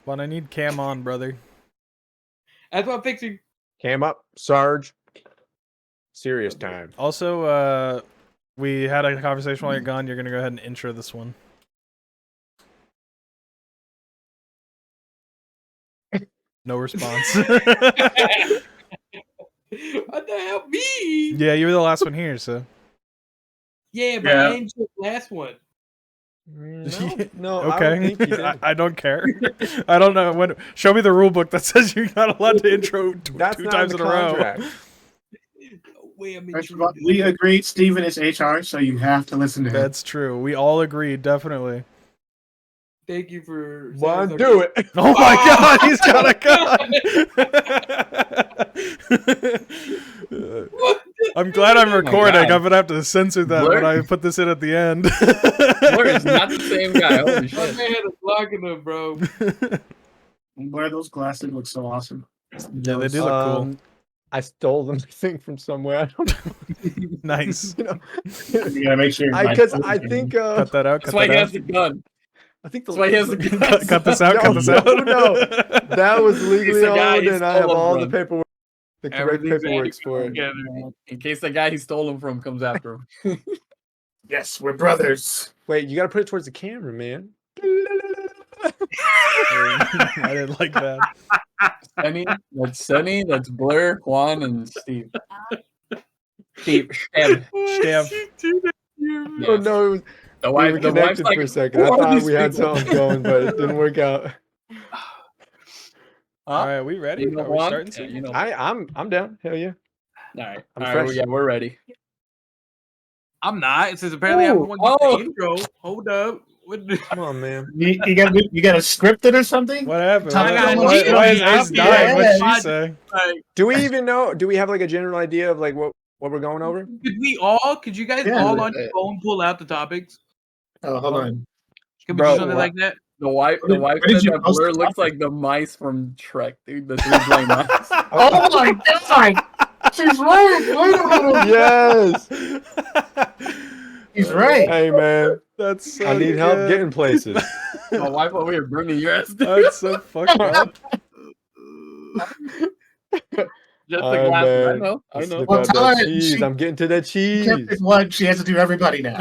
But I need cam on, brother. That's what I'm fixing. Cam up, Sarge. Serious time. Also, we had a conversation while you're gone. You're gonna go ahead and intro this one. No response. What the hell, me? Yeah, you were the last one here, so. Yeah, but I ain't the last one. No, Okay. I don't care. I don't know when. Show me the rule book that says you're not allowed to intro two times in a row. We agreed Steven is HR, so you have to listen to him. That's true. We all agree, definitely. Thank you for. One, do it. Oh my God, he's got a gun. I'm glad I'm recording. I'm gonna have to censor that when I put this in at the end. Blur is not the same guy. Holy shit. My man is blocking him, bro. Blur, those glasses look so awesome. Yeah, they do look cool. I stole them, I think, from somewhere. I don't know. Nice. You gotta make sure. Because I think. Cut that out. That's why he has the gun. I think that's why he has the gun. Cut this out. Cut this out. No, that was legally owned, and I have all the paperwork. The correct paperwork for it. In case the guy he stole them from comes after him. Yes, we're brothers. Wait, you gotta put it towards the camera, man. I didn't like that. Sunny, that's Blur, Juan, and Steve. Steve, Stab. Oh no, it was, the wife, we were connected for a second. I thought we had something going, but it didn't work out. All right, we ready? Are we starting soon? I'm down. Hell yeah. All right, I'm fresh. Yeah, we're ready. I'm not. It says apparently everyone gets the intro. Hold up. Come on, man. You got to script it or something? What happened? Why is Ace dying? What did she say? Do we even know? Do we have like a general idea of like what we're going over? Could you guys all on your phone pull out the topics? Oh, hold on. Can we do something like that? The wife said that Blur looks like the mice from Shrek, dude. The three blind mice. Oh my God! She's right. Yes. He's right. Hey man, that's so I need help getting places. My wife over here burning your ass. That's so fucked up. Just the glass. I know. Well, tell her cheese. I'm getting to that cheese. One, she has to do everybody now.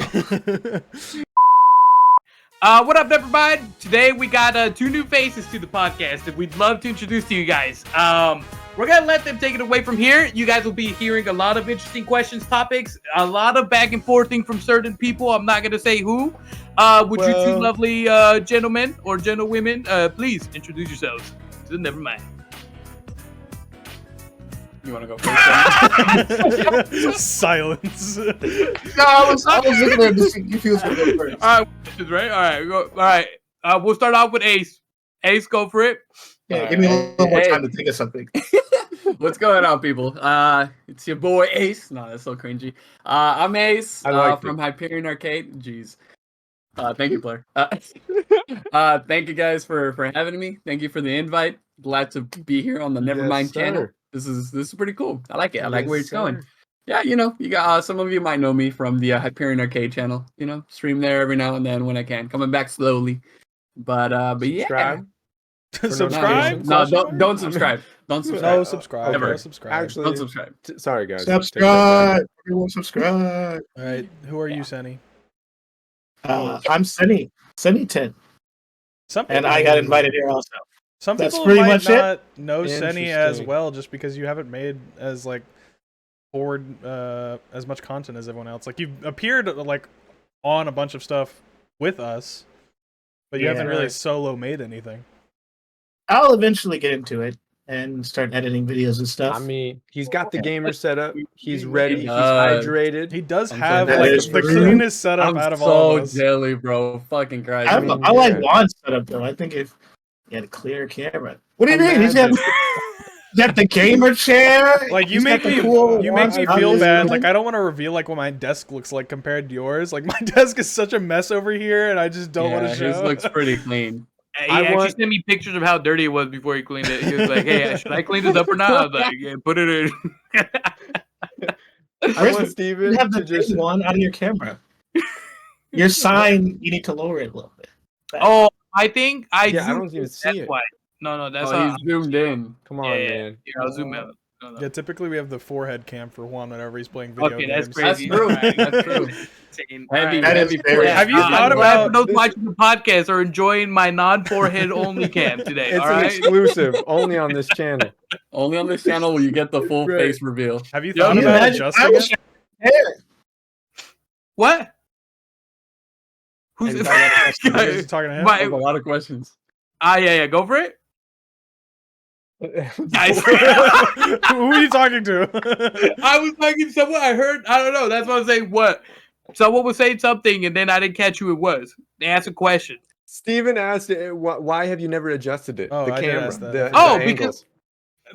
What up, Nevermind? Today we got 2 new faces to the podcast that we'd love to introduce to you guys. We're going to let them take it away from here. You guys will be hearing a lot of interesting questions, topics, a lot of back and forthing from certain people. I'm not going to say who. You 2 lovely gentlemen or gentlewomen, please introduce yourselves to the Nevermind. You want to go first? Silence. No, I was looking at this. You feel to go first. All right. All right. We'll start off with Ace. Ace, go for it. Yeah, give me a little more time to think of something. What's going on, people? It's your boy Ace. No, that's so cringy. I'm Ace from Hyperion Arcade. Jeez. Thank you, Blair. Thank you guys for having me. Thank you for the invite. Glad to be here on the Nevermind channel. This is pretty cool. I like it. I like where it's going. Yeah, you got some of you might know me from the Hyperion Arcade channel. Stream there every now and then when I can. Coming back slowly, but yeah. Subscribe? No, don't subscribe. Don't subscribe. No, subscribe. Never. No, subscribe. Actually, don't subscribe. Sorry, guys. Subscribe. Everyone subscribe. All right, who are you, Sunny? I'm Sunny. Sunny 10. And I got invited here also. Some That's people pretty might much not know Sunny as Interesting. well, just because you haven't made as forward as much content as everyone else. Like you've appeared on a bunch of stuff with us, but you haven't really solo made anything. I'll eventually get into it and start editing videos and stuff. I mean, he's got the gamer set up. He's ready. He's hydrated. He does have the cleanest setup out of all of us. I'm so jelly, bro. Fucking Christ. I like Juan's setup though. I think if he had a clear camera. What do you mean? He's got the gamer chair. Like you make me feel bad. Like I don't want to reveal what my desk looks like compared to yours. Like my desk is such a mess over here, and I just don't want to show. His looks pretty clean. He actually sent me pictures of how dirty it was before he cleaned it. He was like, "Hey, should I clean this up or not?" I was like, "Yeah, put it in." I want Steven you have the to just one out of your camera. Your sign, you need to lower it a little bit. Oh, I think I Yeah, I zoomed don't even in, see that's it. why. No, that's Oh, how. he's zoomed in. Come on, Yeah. man. Here, I'll zoom out. No. Yeah, typically we have the forehead cam for Juan whenever he's playing video Okay, games. that's crazy. That's true. Alright. That's true. Insane. Heavy, Alright. That is heavy very- forehead. Have you thought I'm glad about for those this- watching the podcast are enjoying my non-forehead only cam today. It's All an right. exclusive, only on this channel. Only on this channel will you get the full Right. face reveal. Have you Yo, thought you about imagine- adjusting I wish it? I had. What? Who's Hey, You guys are talking to him? I have a lot of questions. yeah. Go for it. Guys. Who are you talking to? I was talking to someone. I heard. I don't know. That's what I was saying. What? Someone was saying something, and then I didn't catch who it was. They asked a question. Steven asked, why have you never adjusted it? Oh, the I did camera. ask that. The Oh, angles.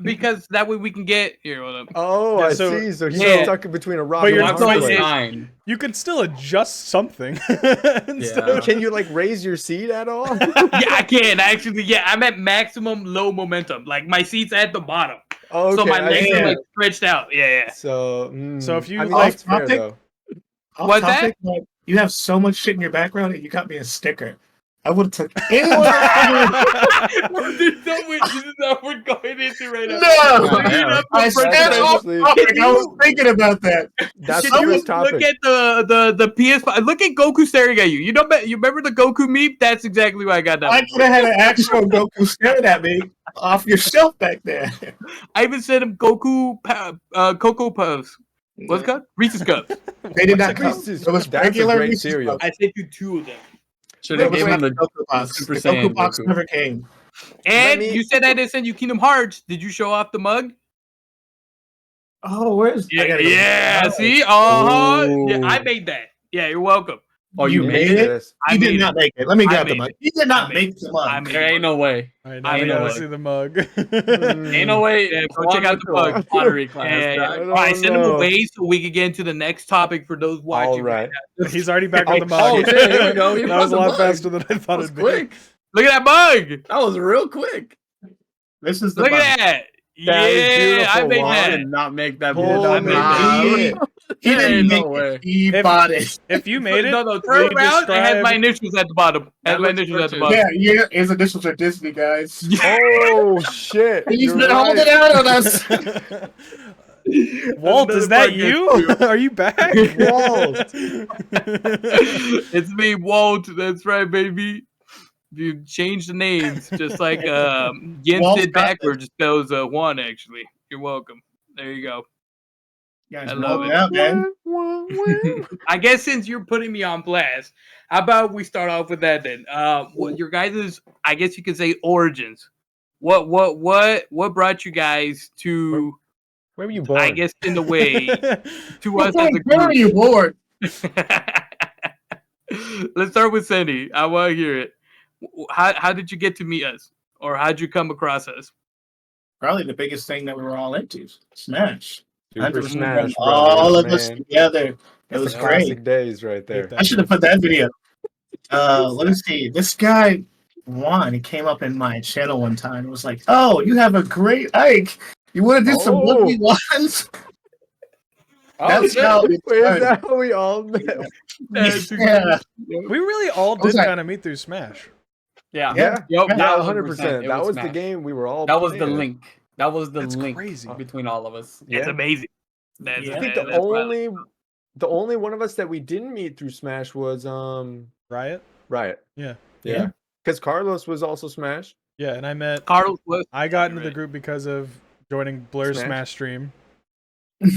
Because that way we can get here. Hold up. Oh, Yeah, I so- see. So he's Yeah. stuck between a rock But and you're a not hard going place. to- Nine. You could still adjust something. Instead Yeah. of- Can you like raise your seat at all? Yeah, I can actually. Yeah, I'm at maximum low momentum. Like my seat's at the bottom, Okay, so my I legs see. are like stretched out. Yeah. So, So if you, I mean, like- that's fair Topic? though. Off What's that? topic, like, you have so much shit in your background and you got me a sticker. I would have took anyone. There's so much. This is how we're going into right now. No, Yeah. I That's said off basically- topic. I was thinking about that. That's Can the you first topic. look at the PS5? Look at Goku staring at you. You know, you remember the Goku meme? That's exactly why I got that. I one. could have had an actual Goku staring at me off your shelf back there. I even sent him Cocoa Puffs. What's it called? Reese's Cups. They did What's not come. Reese's? It was That's a regular great Reese's cereal. Cups. I sent you 2 of them. Should It have was given him like the Goku box. Super The Saiyan Goku box Goku. never came. And me- you said I didn't send you Kingdom Hearts. Did you show off the mug? Oh, where's? I gotta go. Yeah. See, yeah, Ooh. I made that. Yeah, you're welcome. Oh, you You made made it? This. I He made did it. not make it. Let me I grab the made mug. it. He did I not made make it. the I mug. made There ain't no way. All right, I now we mean, gotta like- see the mug. Ain't no way. Yeah, go check out the mug. Pottery class. Yeah. I All don't right, send him know. away so we can get into the next topic for those watching. All right. He's already back with the Oh, mug. shit, here we go. He That found was a the lot mug. faster than I thought That was it'd be. quick. Look at that mug. That was real quick. This is the Look mug. at that. That is Yeah, I beautiful, made Juan. I that. did not make that. Holy I made He, that. he There didn't ain't make no way. it. He If- bought it. If you made it, No, will turn you around. It has my describe- initials at the bottom. It has That my looks initials at the purchased. bottom. Yeah, his initials are Disney, guys. Oh shit! He's You're been right. holding out on us. Walt, is that you? Are you back? Walt. It's me, Walt. That's right, baby. You changed the names, just like Walt's Yensid got backwards spells Juan. Actually, you're welcome. There you go. You guys I been love holding it. out, man. I guess since you're putting me on blast, how about we start off with that then? What your guys' I guess you could say origins. What brought you guys to? Where were you born? I guess in the way to us What as a where are group. you bored? Let's start with Cindy. I want to hear it. How did you get to meet us, or how'd you come across us? Probably the biggest thing that we were all into. Smash. Super 100%. Smash All Brothers, of us man. together. It was Classic great. days right there. I should have put that video. Let me see. This guy Juan, he came up in my channel one time and was like, "Oh, you have a great Ike. You want to do some Oh. 1v1s?" Oh, That's shit. how Wait, is that how we all met? Yeah. We really all was did like- kind of meet through Smash. Yeah. Yeah, Yep. yeah, 100%. 100%. It That was the Smash. game we were all. That was the playing. link. That was the That's link crazy. between all of us. It's Yeah. amazing. That's, Yeah. I think that- the that's wild. only one of us that we didn't meet through Smash was Riot? Riot. Yeah. Yeah, because Carlos was also Smash. Yeah, and I met. Carlos was. I got into the Right. group because of joining Blur's Smash. Smash stream. Yep,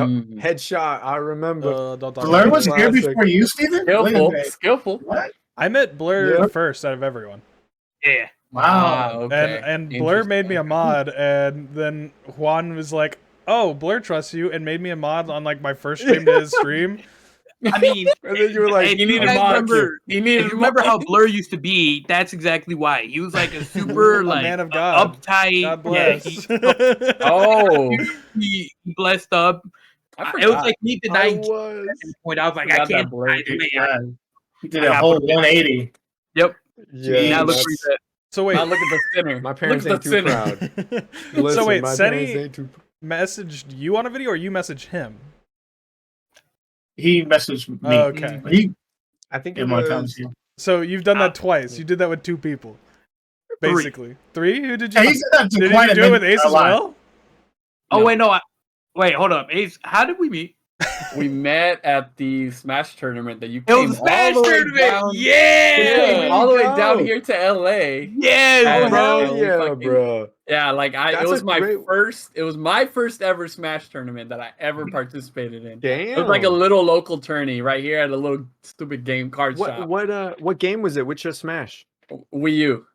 Mm. headshot. I remember. Don't talk Blur about was it. here Classic. before you, Steven? Wait a Skillful. minute. Skillful. What? I met Blur Yeah. first out of everyone, Yeah. Ah, Wow. okay. and Blur made me a mod, and then Juan was like, "Oh, Blur trusts you," and made me a mod on like my first stream to his stream. I mean, And then you were like, if You you need a guys mod. remember, You need if you remember how Blur used to be, that's exactly why. He was like a super A like man of God. uptight. God Yeah, bless. Oh, he blessed up. I It was forgot. like me I denying was. at the point. I was like, Forgot I that can't. Blur I, did I, He did I a got whole put down. 180. yep. Yeah, now look that's- where he's at. So wait, Now look at the sinner. my parents look ain't at too the sinner. proud. so Listen, wait, my parents Seti ain't too. messaged you on a video, or you messaged him? He messaged me. Okay. He I think did it more was. times here. So you've done that twice. You did that with 2 people. Basically. 3? Who did you? Yeah, he said that to Did quite you a do it with minute, Ace a as lot. well? Oh No. wait, no. Wait, hold up, Ace. How did we meet? We met at the Smash tournament that you It came was a Smash all the way tournament. down. Yeah. All the way go. down here to LA. Yes, Oh, And, bro. hell we yeah, fucking- bro. Yeah, like it That's was a my great- first. It was my first ever Smash tournament that I ever participated in. Damn. It was like a little local tourney right here at a little stupid game card shop. What game was it? Which Smash? Wii U.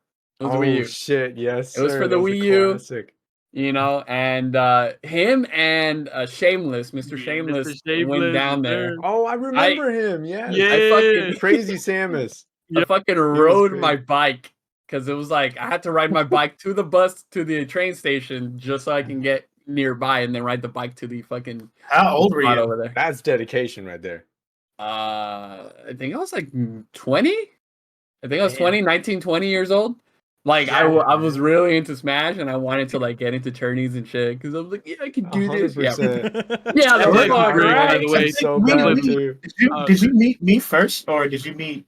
It was Wii U. Shit, yes. It was sir. for the That's a Wii U. classic. You know, and him and Shameless, Mr. Yeah, Shameless, Mr. Shameless, went down there. sir. Oh, I remember him. Yes. Yeah. I fucking Crazy Samus. I fucking was rode great. my bike because it was like I had to ride my bike to the bus to the train station just so I can get nearby and then ride the bike to the fucking How old were spot you? over there. That's dedication right there. I think I was like 20. I think I was Damn. 20, 19, 20 years old. Like I was really into Smash and I wanted to like get into tourneys and shit because I was like, yeah, I can do this. Yeah, 100%. yeah, That that was was great, by right. the way. So We- bad we- too. Did you meet me first, or did you meet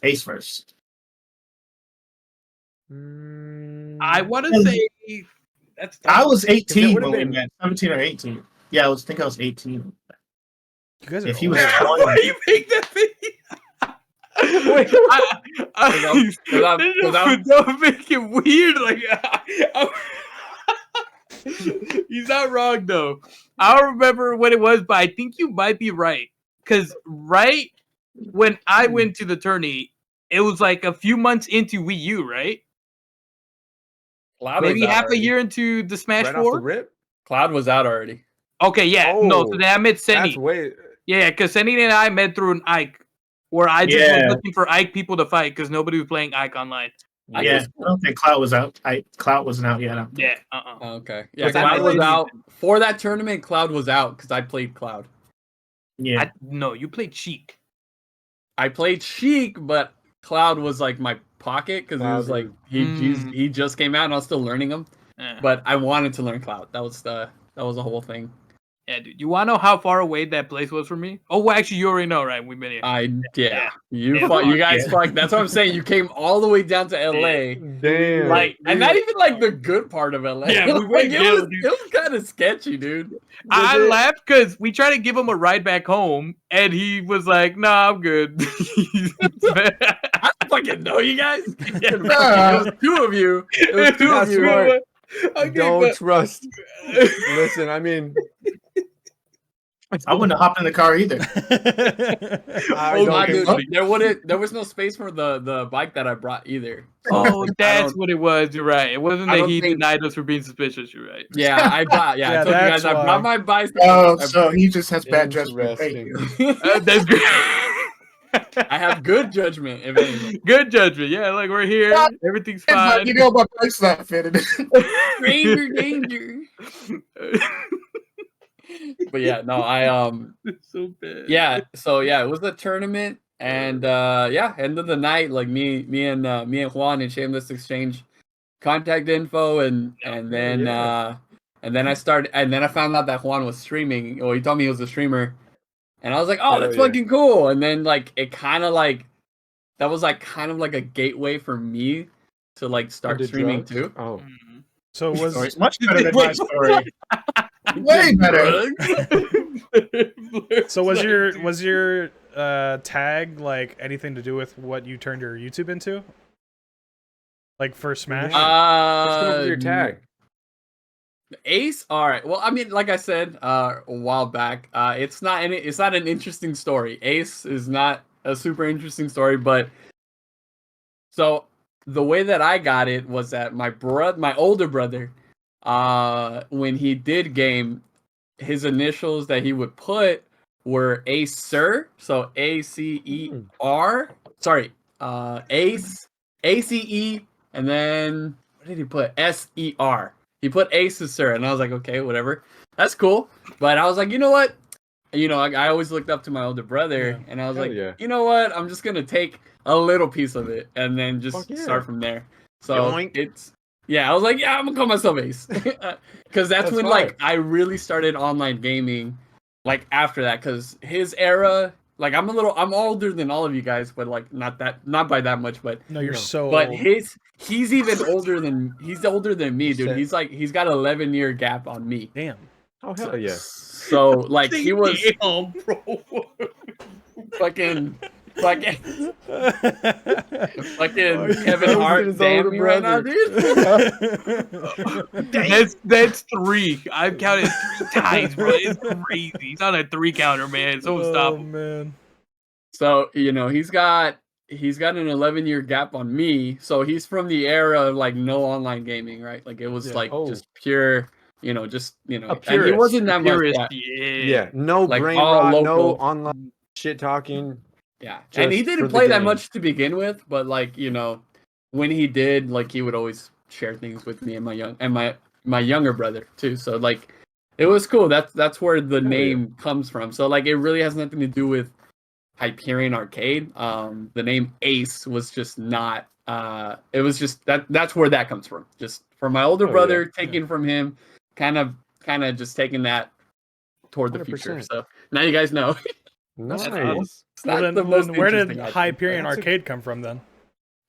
Ace first? I want to say that's. I was 18 would've when we been- met, 17 or 18. Yeah, I think I was 18. You guys are If he old. was Why 20, you make that face? Wait. Don't make it weird. Like he's not wrong though. I don't remember what it was, but I think you might be right. Because right when I went to the tourney, it was like a few months into Wii U, right? Cloud Maybe was out half a already. year into the Smash Right off the 4. rip. Cloud was out already. Okay, yeah. No, so Oh, then I met Senny. That's way. Yeah, because Senny and I met through an Ike, where I just Yeah. was looking for Ike people to fight because nobody was playing Ike online. I yeah, guess- I don't think Cloud was out. Cloud wasn't out yet. I don't think. Yeah, Oh, okay. Yeah, Because I Cloud was played- out for that tournament. Cloud was out because I played Cloud. Yeah, No, you played Cheek. I played Sheik, but Cloud was like my pocket because it was Cloud like was- he just came out and I was still learning him. Yeah. But I wanted to learn Cloud. That was the whole thing. Yeah, dude. You want to know how far away that place was from me? Oh, well, actually, you already know, right? We've been here. Yeah. You Yeah, guys yeah. fucked. That's what I'm saying. You came all the way down to LA. Damn. Like, and not even like the good part of LA. Yeah, we Like, went it ill, was dude. it was kind of sketchy, dude. I it- laughed because we tried to give him a ride back home, and he was like, "Nah, I'm good." I don't fucking know you guys. It Nah. was 2 of you. It was 2 of That's you. smart. Okay, Don't but- trust. Listen, I mean, I wouldn't have hopped in the car either. I Oh don't my think- dude, there was no space for the bike that I brought either. So, Oh, I that's don't- what it was. You're right. It wasn't I that don't he think- denied us for being suspicious. You're right. Yeah, I bought. Yeah, Yeah, I told you guys that's I why. brought my bicycle. Oh, so he just has bad judgment. Interesting. That's good. I have good judgment, if anything. Good judgment. Yeah, like we're here. Everything's fine. You know my bike's not fitted. Stranger danger. But yeah, no, It's so bad. yeah, so yeah, it was a tournament, and yeah, end of the night, like me and Juan and Shameless exchange contact info, and then yeah. and then I found out that Juan was streaming. Well, he told me he was a streamer, and I was like, oh, Hell that's yeah. fucking cool. And then like it kind of like that was like kind of like a gateway for me to like start Did streaming drugs? too. Oh, Mhm. So was It's much better than my story. Way better. so was your tag like anything to do with what you turned your YouTube into? Like for Smash? Let's go with your tag. Ace. All right. Well, I mean, like I said a while back, it's not an interesting story. Ace is not a super interesting story, but so the way that I got it was that my older brother, when he did game, his initials that he would put were Acer, so ACER. Sorry, Ace, ACE, and then what did he put? SER. He put Acer, and I was like, okay, whatever, that's cool. But I was like, you know what? I always looked up to my older brother, and I was Hell like, yeah. you know what? I'm just gonna take a little piece of it, and then just Fuck yeah. start from there. So Yoink. I was like, yeah, I'm gonna call myself Ace, because that's when fire. like I really started online gaming, like after that, because his era like I'm older than all of you guys, but like not by that much, but No, you're so but old. he's even older than me, dude. He's 'got 11-year gap on me. Damn. Oh hell yeah! So like he was Damn, bro. fucking Kevin Hart Hart damn me right now, dude. That's 3. I've counted 3 times, bro. It's crazy. He's on a 3 counter, man. So stop Oh him. man. So he's got an 11-year gap on me. So he's from the era of like no online gaming, right? Like it was just pure, and he wasn't that much. Purist, Yeah, no like brain all rot, local. no online shit talking. Yeah, and he Just didn't for the play that game. much to begin with, but like when he did, like he would always share things with me and my younger brother too. So like it was cool. That's where the name comes from. So like it really has nothing to do with Hyperion Arcade. The name Ace was just not. It was just that's where that comes from. Just from my older brother, taking from him, kind of just taking that toward the future. 100%. So now you guys know. Nice. It's not Well, the most then where did interesting, I think. Hyperion Arcade come from then?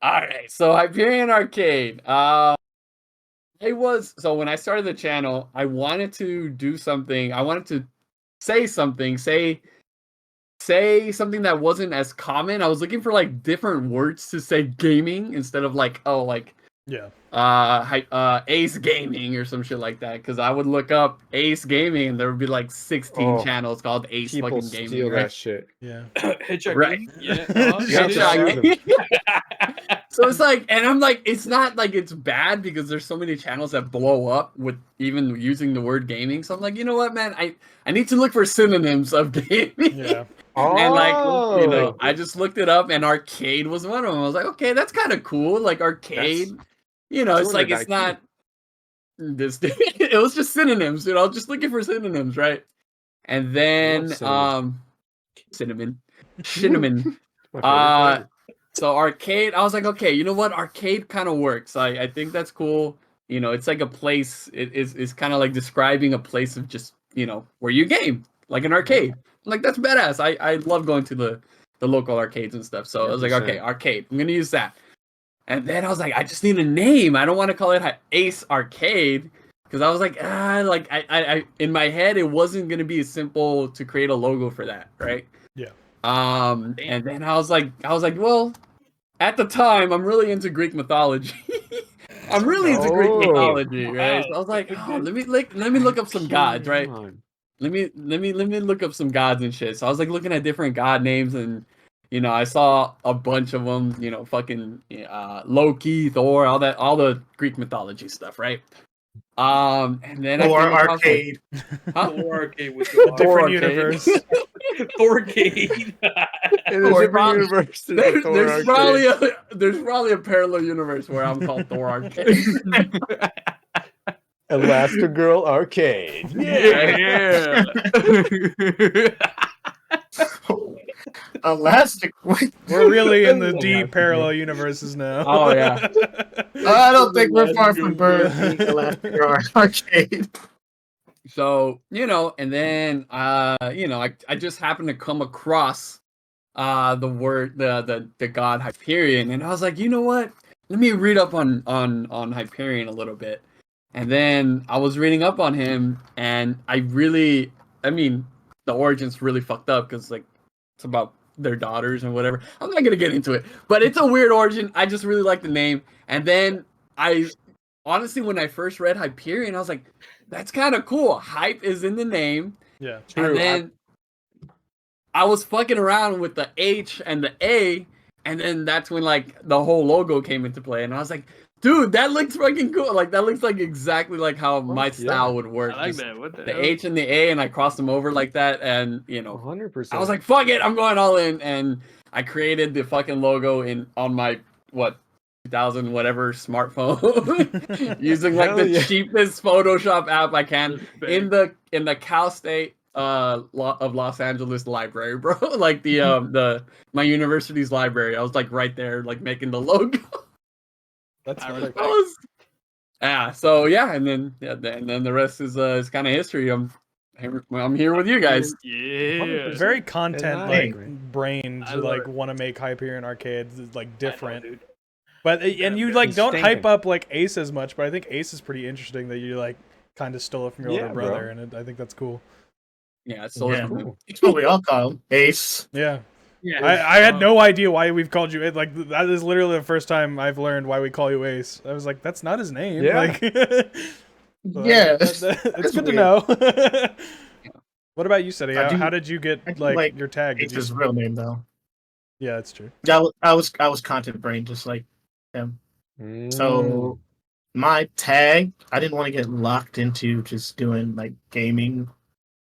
All right, so Hyperion Arcade. So when I started the channel, I wanted to do something. I wanted to say something. Say something that wasn't as common. I was looking for like different words to say gaming instead of like Ace Gaming or some shit like that, because I would look up Ace Gaming and there would be like 16 channels called Ace People fucking Gaming. steal Right? that shit. Yeah. Headshot Right. game? Yeah. Headshot. So it's like, and I'm like, it's not like it's bad because there's so many channels that blow up with even using the word gaming. So I'm like, you know what, man, I need to look for synonyms of gaming. Yeah. And like, I just looked it up, and arcade was one of them. I was like, okay, that's kind of cool. Like arcade, it's like it's not this. It was just synonyms, I was just looking for synonyms, right? And then cinnamon. So arcade, I was like, okay, you know what? Arcade kind of works. I think that's cool. It's like a place. It's kind of like describing a place of just where you game, like an arcade. Like that's badass. I love going to the local arcades and stuff. So 100%. I was like, okay, arcade. I'm gonna use that. And then I was like, I just need a name. I don't want to call it Ace Arcade because I was like, I in my head it wasn't gonna be simple to create a logo for that, right? Yeah. And then I was like, well, at the time I'm really into Greek mythology. I'm really into Greek mythology, right? So I was like, let me look up some gods, right? Let me look up some gods and shit. So I was like looking at different god names, and I saw a bunch of them. Fucking Loki, Thor, all the Greek mythology stuff, right? And then Thor Arcade. Thor Arcade with different universe. Thorcade. In a different universe, there's probably a parallel universe where I'm called Thor Arcade. Elastigirl Arcade. Yeah. Elastic. We're really in the deep parallel universes now. Oh yeah. I don't think we're far from being Elastigirl Arcade. So and then I just happened to come across the word the god Hyperion, and I was like, you know what? Let me read up on Hyperion a little bit. And then I was reading up on him, and the origin's really fucked up because like it's about their daughters and whatever. I'm not gonna get into it, but it's a weird origin. I just really like the name. And then honestly, when I first read Hyperion, I was like, that's kind of cool. Hype is in the name. Yeah, true. And then I was fucking around with the H and the A, and then that's when like the whole logo came into play, and I was like, dude, that looks fucking cool. Like that looks like exactly like how my style would work. I like that. What the hell? H and the A, and I crossed them over like that, and 100%. I was like, fuck it, I'm going all in, and I created the fucking logo on my 2000 whatever smartphone using like the cheapest Photoshop app I can in the Cal State of Los Angeles library, bro. Like my university's library. I was like right there, like making the logo. That's and then and then the rest is kind of history. I'm here with you guys. Yeah. Very content like Hey. brain I to love like it. want to make Hyperion Arcades like different. Dude. But and you like It's don't hype stinking. up like Ace as much, but I think Ace is pretty interesting that you like kind of stole it from your Yeah, older brother, bro. and I think that's cool. Yeah, it's so Yeah. cool. That's what we all call him. Ace. Yeah, Yeah. I had no idea why we've called you. Like that is literally the first time I've learned why we call you Ace. I was like, that's not his name. Yeah. Like, so Yeah. it's That's good to weird. know. What about you, Seti? I do- How did you get I do like like your tag? Did you? Ace's real name though. Yeah, that's true. I was content brain just like him. So my tag, I didn't want to get locked into just doing like gaming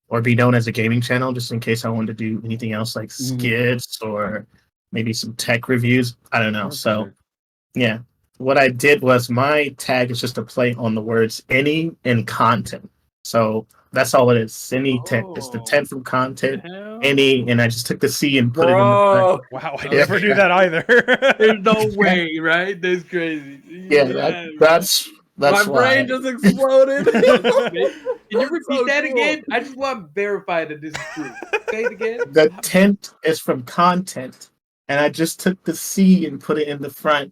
or be known as a gaming channel just in case I wanted to do anything else like skits or maybe some tech reviews. I don't know. So yeah. What I did was my tag is just a play on the words any and content. So that's all it is. Any tech. It's the 10 from content, any, and I just took the C and put it in the Bro, Wow, I Yeah. never knew that either. There's no way, right? That's crazy. Yeah, that's my why. brain just exploded. Can you repeat So that cool. again? I just want to verify that this is true. Say it again. The tent is from content, and I just took the C and put it in the front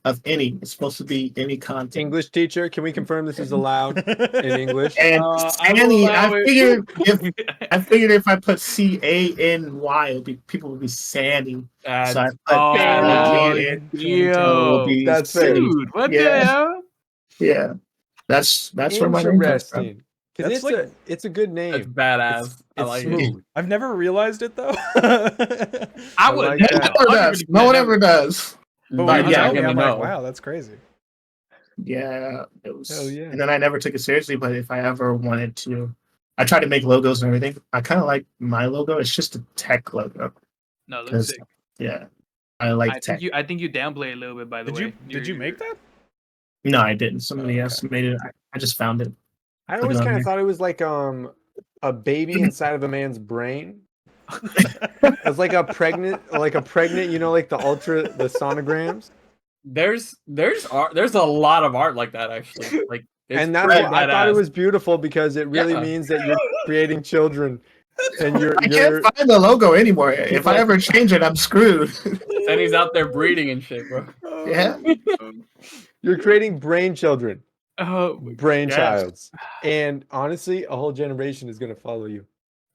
of any. It's supposed to be any content. English teacher, can we confirm this is allowed in English? And I will Annie, allow I it. figured if I put CANY, people would be Sandy. That's So I put Oh, Sandy in. yo. Will be That's fair. City. Dude, what the Yeah. hell? Yeah, that's where my name comes from. Interesting. Because That's it's like- it's a good that's name. badass. I It's like it. smooth. I've never realized it though. I I would like never. that. No one does. No one ever does. But But when you yeah, tell me, I'm I'm gonna like, know. wow, that's crazy. Yeah, it was. Hell yeah. And then I never took it seriously. But if I ever wanted to, I tried to make logos and everything. I kind of like my logo. It's just a tech logo. No, it looks 'Cause, sick. yeah, I like I tech. think you downplay it a little bit. By the Did way, you make that? No, I didn't. Somebody Okay. else made it. I just found it. I Put always it on kind there. of thought it was like a baby inside of a man's brain. It's like a pregnant, you know, like the sonograms. There's art. There's a lot of art like that actually. Like, it's And that's pretty what I thought it badass. was beautiful because it really Yeah. means that you're creating children, and you're I can't find the logo anymore. If I ever change it, I'm screwed. Then he's out there breeding and shit, bro. Yeah. you're creating brain children, Oh, brainchilds, and honestly, a whole generation is gonna follow you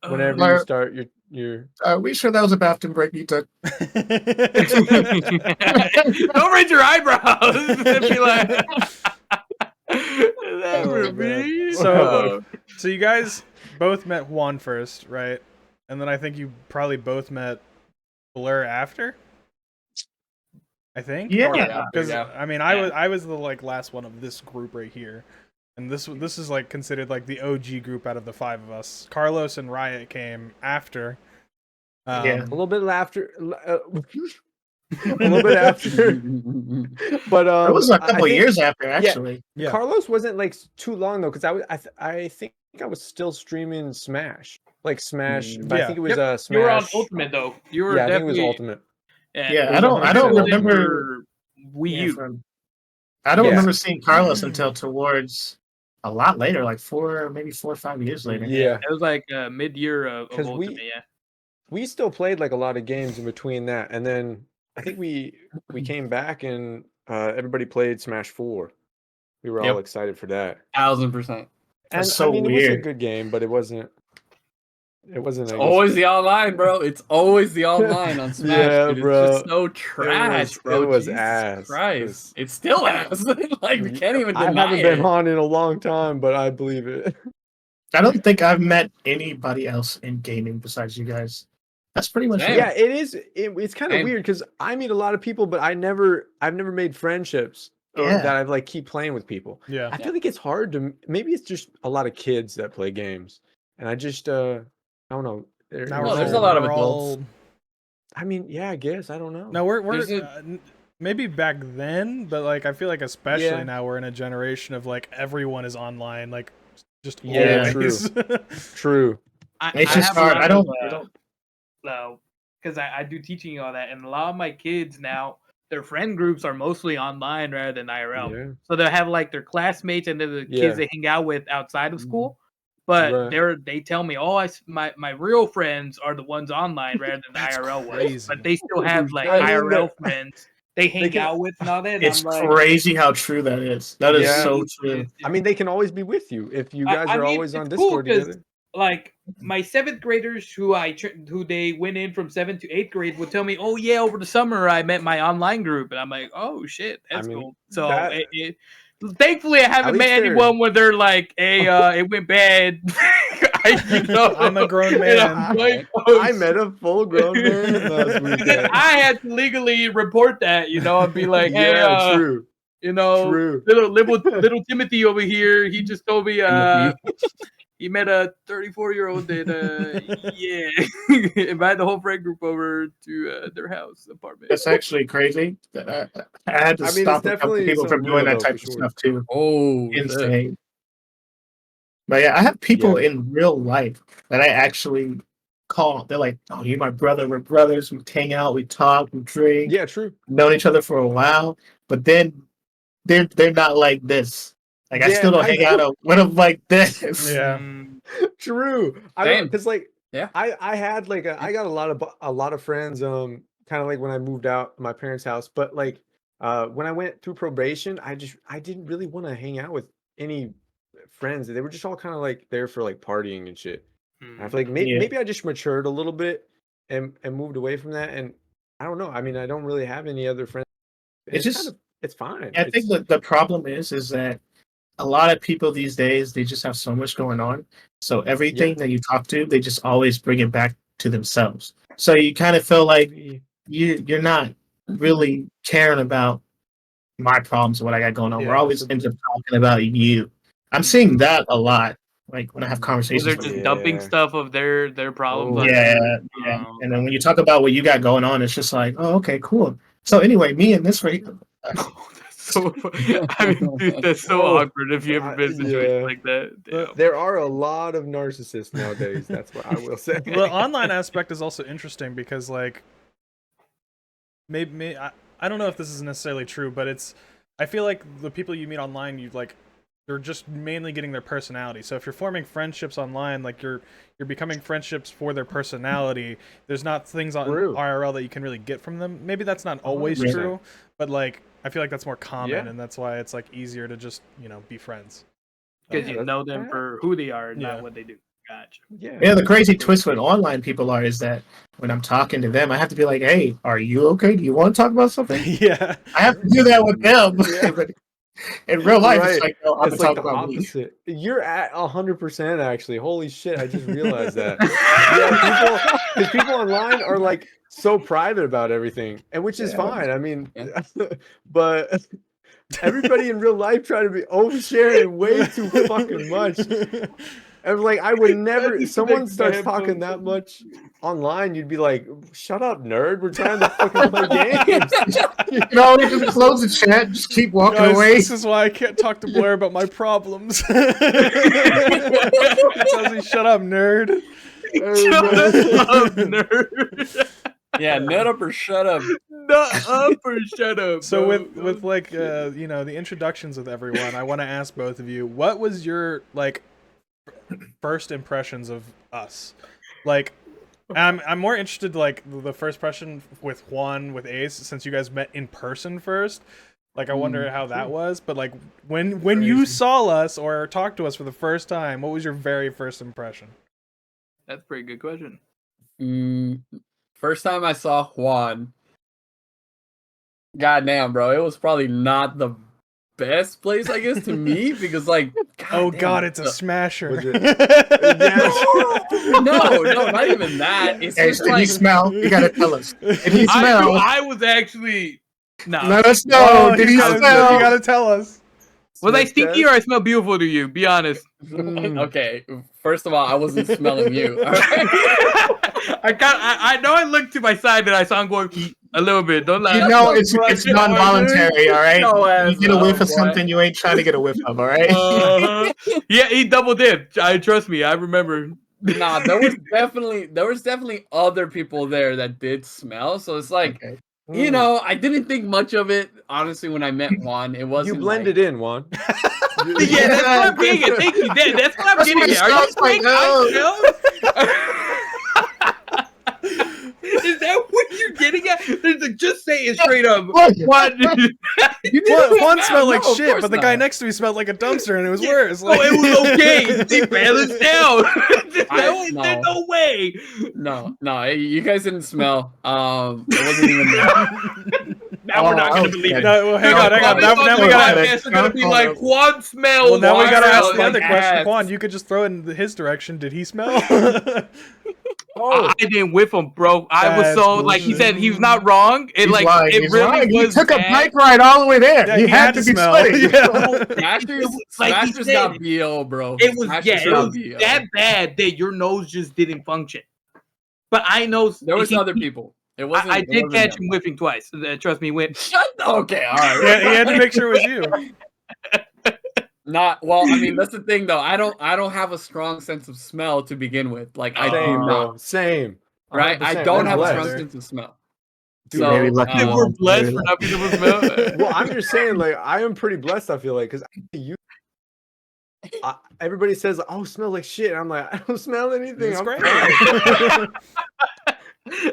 whenever you Mark- start your. Are we sure that was a bathroom break you took? don't raise your eyebrows. And be like, never be. So you guys both met Juan first, right? And then I think you probably both met Blur after. I think. Yeah. Because Yeah. I mean, I was the like last one of this group right here, and this is like considered like the OG group out of the five of us. Carlos and Riot came after. Yeah. A little bit after, a little bit after, but It was a I couple think years after, actually. Yeah. Carlos wasn't like too long though, because I think I was still streaming Smash, like Smash. But I Yeah. think it was Smash. You were on Ultimate though. You were Yeah, I think it definitely. was Ultimate. Yeah, It I don't was remember. Wii Yeah, U. I don't Yeah. remember seeing Carlos until towards a lot later, like maybe 4 or 5 years later. Yeah, It was like mid-year of 'Cause Ultimate. we- Yeah. we still played like a lot of games in between that, and then I think we came back and everybody played Smash 4. We were all Yep. excited for that. 1000%. And That's so I mean, it was a weird. good game, but it wasn't. It wasn't. It's I guess- always the online, bro. It's always the online on Smash. Yeah, dude. It's bro. just so trash, bro. it was Jesus ass. Christ. It's still ass. Like, we can't even I deny haven't it. been on in a long time, but I believe it. I don't think I've met anybody else in gaming besides you guys. That's pretty much Same. it. Yeah, it is. It's kind of Same. weird because I meet a lot of people, but I've never made friendships Yeah. that I've like keep playing with people. Yeah. I feel like it's hard to. Maybe it's just a lot of kids that play games, and I just I don't know. Now Well, we're there's all- a lot of we're adults. all- I mean, yeah, I guess I don't know. No, we're There's a- maybe back then, but like I feel like especially Yeah. now we're in a generation of like everyone is online, like just Yeah, always. True. It's just hard. I don't. Because I do teaching and all that, and a lot of my kids now, their friend groups are mostly online rather than IRL. Yeah. So they'll have like their classmates and then the Yeah. kids they hang out with outside of school. but they tell me, oh, my real friends are the ones online rather than the IRL ones. But they still have like IRL friends they hang out with and all that. It's crazy how true that is. That is so true. I mean, they can always be with you if you guys are always on Discord together. Like my 7th graders who they went in from 7th to 8th grade would tell me, oh yeah, over the summer I met my online group, and I'm like, oh shit, that's cool. So thankfully I haven't met anyone where they're like, hey, it went bad. I'm a grown man. Like, I met a full grown man last weekend. I had to legally report that, and be like, hey, true. Little Timothy over here, he just told me he met a 34-year-old that invited the whole friend group over to their house apartment. That's actually crazy. I had to stop a couple people from doing that type of stuff too. Oh, insane. But yeah, I have people in real life that I actually call. They're like, "Oh, you're my brother. We're brothers. We hang out. We talk. We drink. Yeah, true. Known each other for a while, but then they're not like this. Like I still don't hang out with them like this. Yeah, true. Because I had like I got a lot of friends. Kind of like when I moved out of my parents' house, but like when I went through probation, I didn't really want to hang out with any friends. They were just all kind of like there for like partying and shit. And I feel like maybe I just matured a little bit and moved away from that. And I don't know. I mean, I don't really have any other friends. It's fine. I think the problem is that a lot of people these days, they just have so much going on. So everything that you talk to, they just always bring it back to themselves. So you kind of feel like you're not really caring about my problems, what I got going on. We're always end up talking about you. I'm seeing that a lot. Like when I have conversations, they're just dumping stuff of their problems. And then when you talk about what you got going on, it's just like, oh, okay, cool. So anyway, me and this right. I mean, dude, that's so awkward if you ever been in situations like that. Damn. There are a lot of narcissists nowadays. That's what I will say. The online aspect is also interesting because, like, maybe I don't know if this is necessarily true, but I feel like the people you meet online, they're just mainly getting their personality. So if you're forming friendships online, like you're becoming friendships for their personality. There's not things on IRL that you can really get from them. Maybe that's not always true, but like I feel like that's more common, and that's why it's like easier to just be friends because you know them for who they are, not what they do. Gotcha. Yeah. The crazy twist with online people is that when I'm talking to them, I have to be like, "Hey, are you okay? Do you want to talk about something?" Yeah, I have to do that with them. But in real life, it's like, no, I'm talking about opposite. Me. You're at 100% actually. Holy shit! I just realized that. People online are like so private about everything, and which is fine. I mean, but everybody in real life try to be oversharing way too fucking much. And like, I would never. If someone starts talking that much online, you'd be like, "Shut up, nerd! We're trying to fucking play games." No, just close the chat. Just keep walking away. This is why I can't talk to Blair about my problems. Tells me, "Shut up, nerd." Shut up, nerd. Yeah, nut up or shut up. Nut up or shut up. So with like the introductions with everyone, I want to ask both of you, what was your like first impressions of us? Like, I'm more interested like the first impression with Juan, with Ace, since you guys met in person first. Like, I wonder how that was. But like, when you saw us or talked to us for the first time, what was your very first impression? That's a pretty good question. First time I saw Juan, goddamn, bro, it was probably not the best place, I guess, to me, because like, God, it's a smasher. No, not even that. It's just did like, he smell? You gotta tell us. Did he smell? I was actually Let us know. Did he smell? You gotta tell us. Was I stinky or I smell beautiful to you? Be honest. Okay, first of all, I wasn't smelling you. All right? I know I looked to my side and I saw him going a little bit. Don't lie. You know it's non-voluntary, all right? No, you get a whiff of something you ain't trying to get a whiff of, all right? Yeah, he double dipped. Trust me, I remember. Nah, there was definitely other people there that did smell. So it's like You know, I didn't think much of it, honestly, when I met Juan. It wasn't You blended in, Juan. Yeah, that's what I'm getting at. Thank you. That's what I'm getting at. Are you saying I Is that what you're getting at? Just say it straight up. What? Juan smelled like No, of shit, course but the guy not. next to me smelled like a dumpster, and it was worse. Oh, it was okay. They balanced out. There's no. no way. No, you guys didn't smell. It wasn't even that. Now we're not gonna believe it. No, well, hang on. Now we gotta. Podcast are gonna be like Juan smells. Well, now we gotta ask the like other question. ass. Juan, you could just throw it in his direction. Did he smell? I didn't whiff him, bro. I was That's so like he said he was not wrong. It He's like lying. it He's really lying. was. He took bad. a bike ride all the way there. Yeah, he he had had to to be smell. sweating. Yeah. Smashers said, got BO, bro. It was Smashers it got was BO. that bad that your nose just didn't function. But I know There was other people. It wasn't. I it did wasn't catch them. him whiffing twice. Trust me, whip. Okay, all right. Yeah, he had to make sure it was you. Not well. I mean, that's the thing, though. I don't have a strong sense of smell to begin with. Like I do Same, not. bro. Same. Right? I 100%. don't I'm have a blessed. strong sense of smell. Dude, So, very lucky. We're blessed for not being able to smell. Well, I'm just saying, like, I am pretty blessed. I feel like because everybody says, "Oh, smell like shit." And I'm like, I don't smell anything. It's I'm great. fine.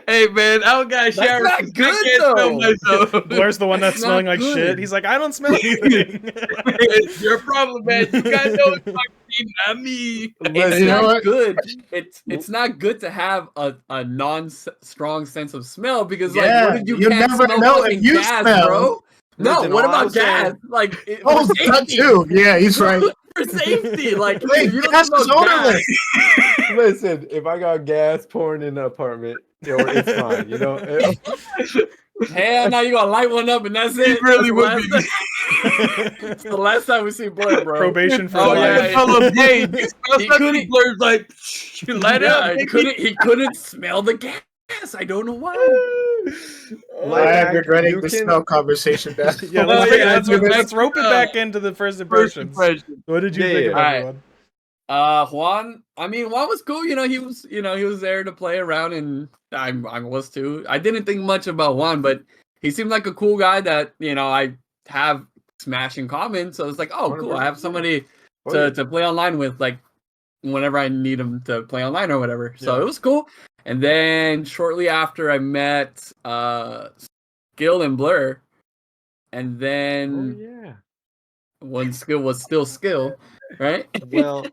Hey man, I don't got a shower. not 'cause good, I can't smell though. myself. Blair's the one that's That's not smelling like good. shit. He's like, I don't smell anything. It's your problem, man. You guys know it's fucking not me. It's You know not what? good. It's not good to have a non-strong sense of smell because like Yeah, what if you you can't never smell know if fucking you gas, smell. bro? No, Listen, what all I'm about gas? saying- Like Oh, for that safety. too. Yeah, he's right. For safety, like Wait, you gas don't is smell gas. odorless. Listen, if I got gas pouring in the apartment, it's fine. You know. Hell, now you gonna light one up and that's it. It really would That's be. It's the last time we see Blair, bro. Probation for Oh, life. yeah, Tell him, hey, you smell He something? couldn't- Blur's like, you light it Yeah, up. he couldn't smell the gas. I don't know why. Like, I am regretting you the can- smell conversation. Yeah, Well, let's, yeah, let's rope it back into the first First impressions. impression. What did you Yeah, think yeah. of Alright. everyone? Juan. I mean, Juan was cool. He was there to play around, and I was too. I didn't think much about Juan, but he seemed like a cool guy that I have Smash in common. So it's like, oh, cool. I have somebody to play online with, like whenever I need him to play online or whatever. So Yeah. it was cool. And then shortly after, I met Skill and Blur, and Oh, then yeah. when Skill was still Skill, right? Well,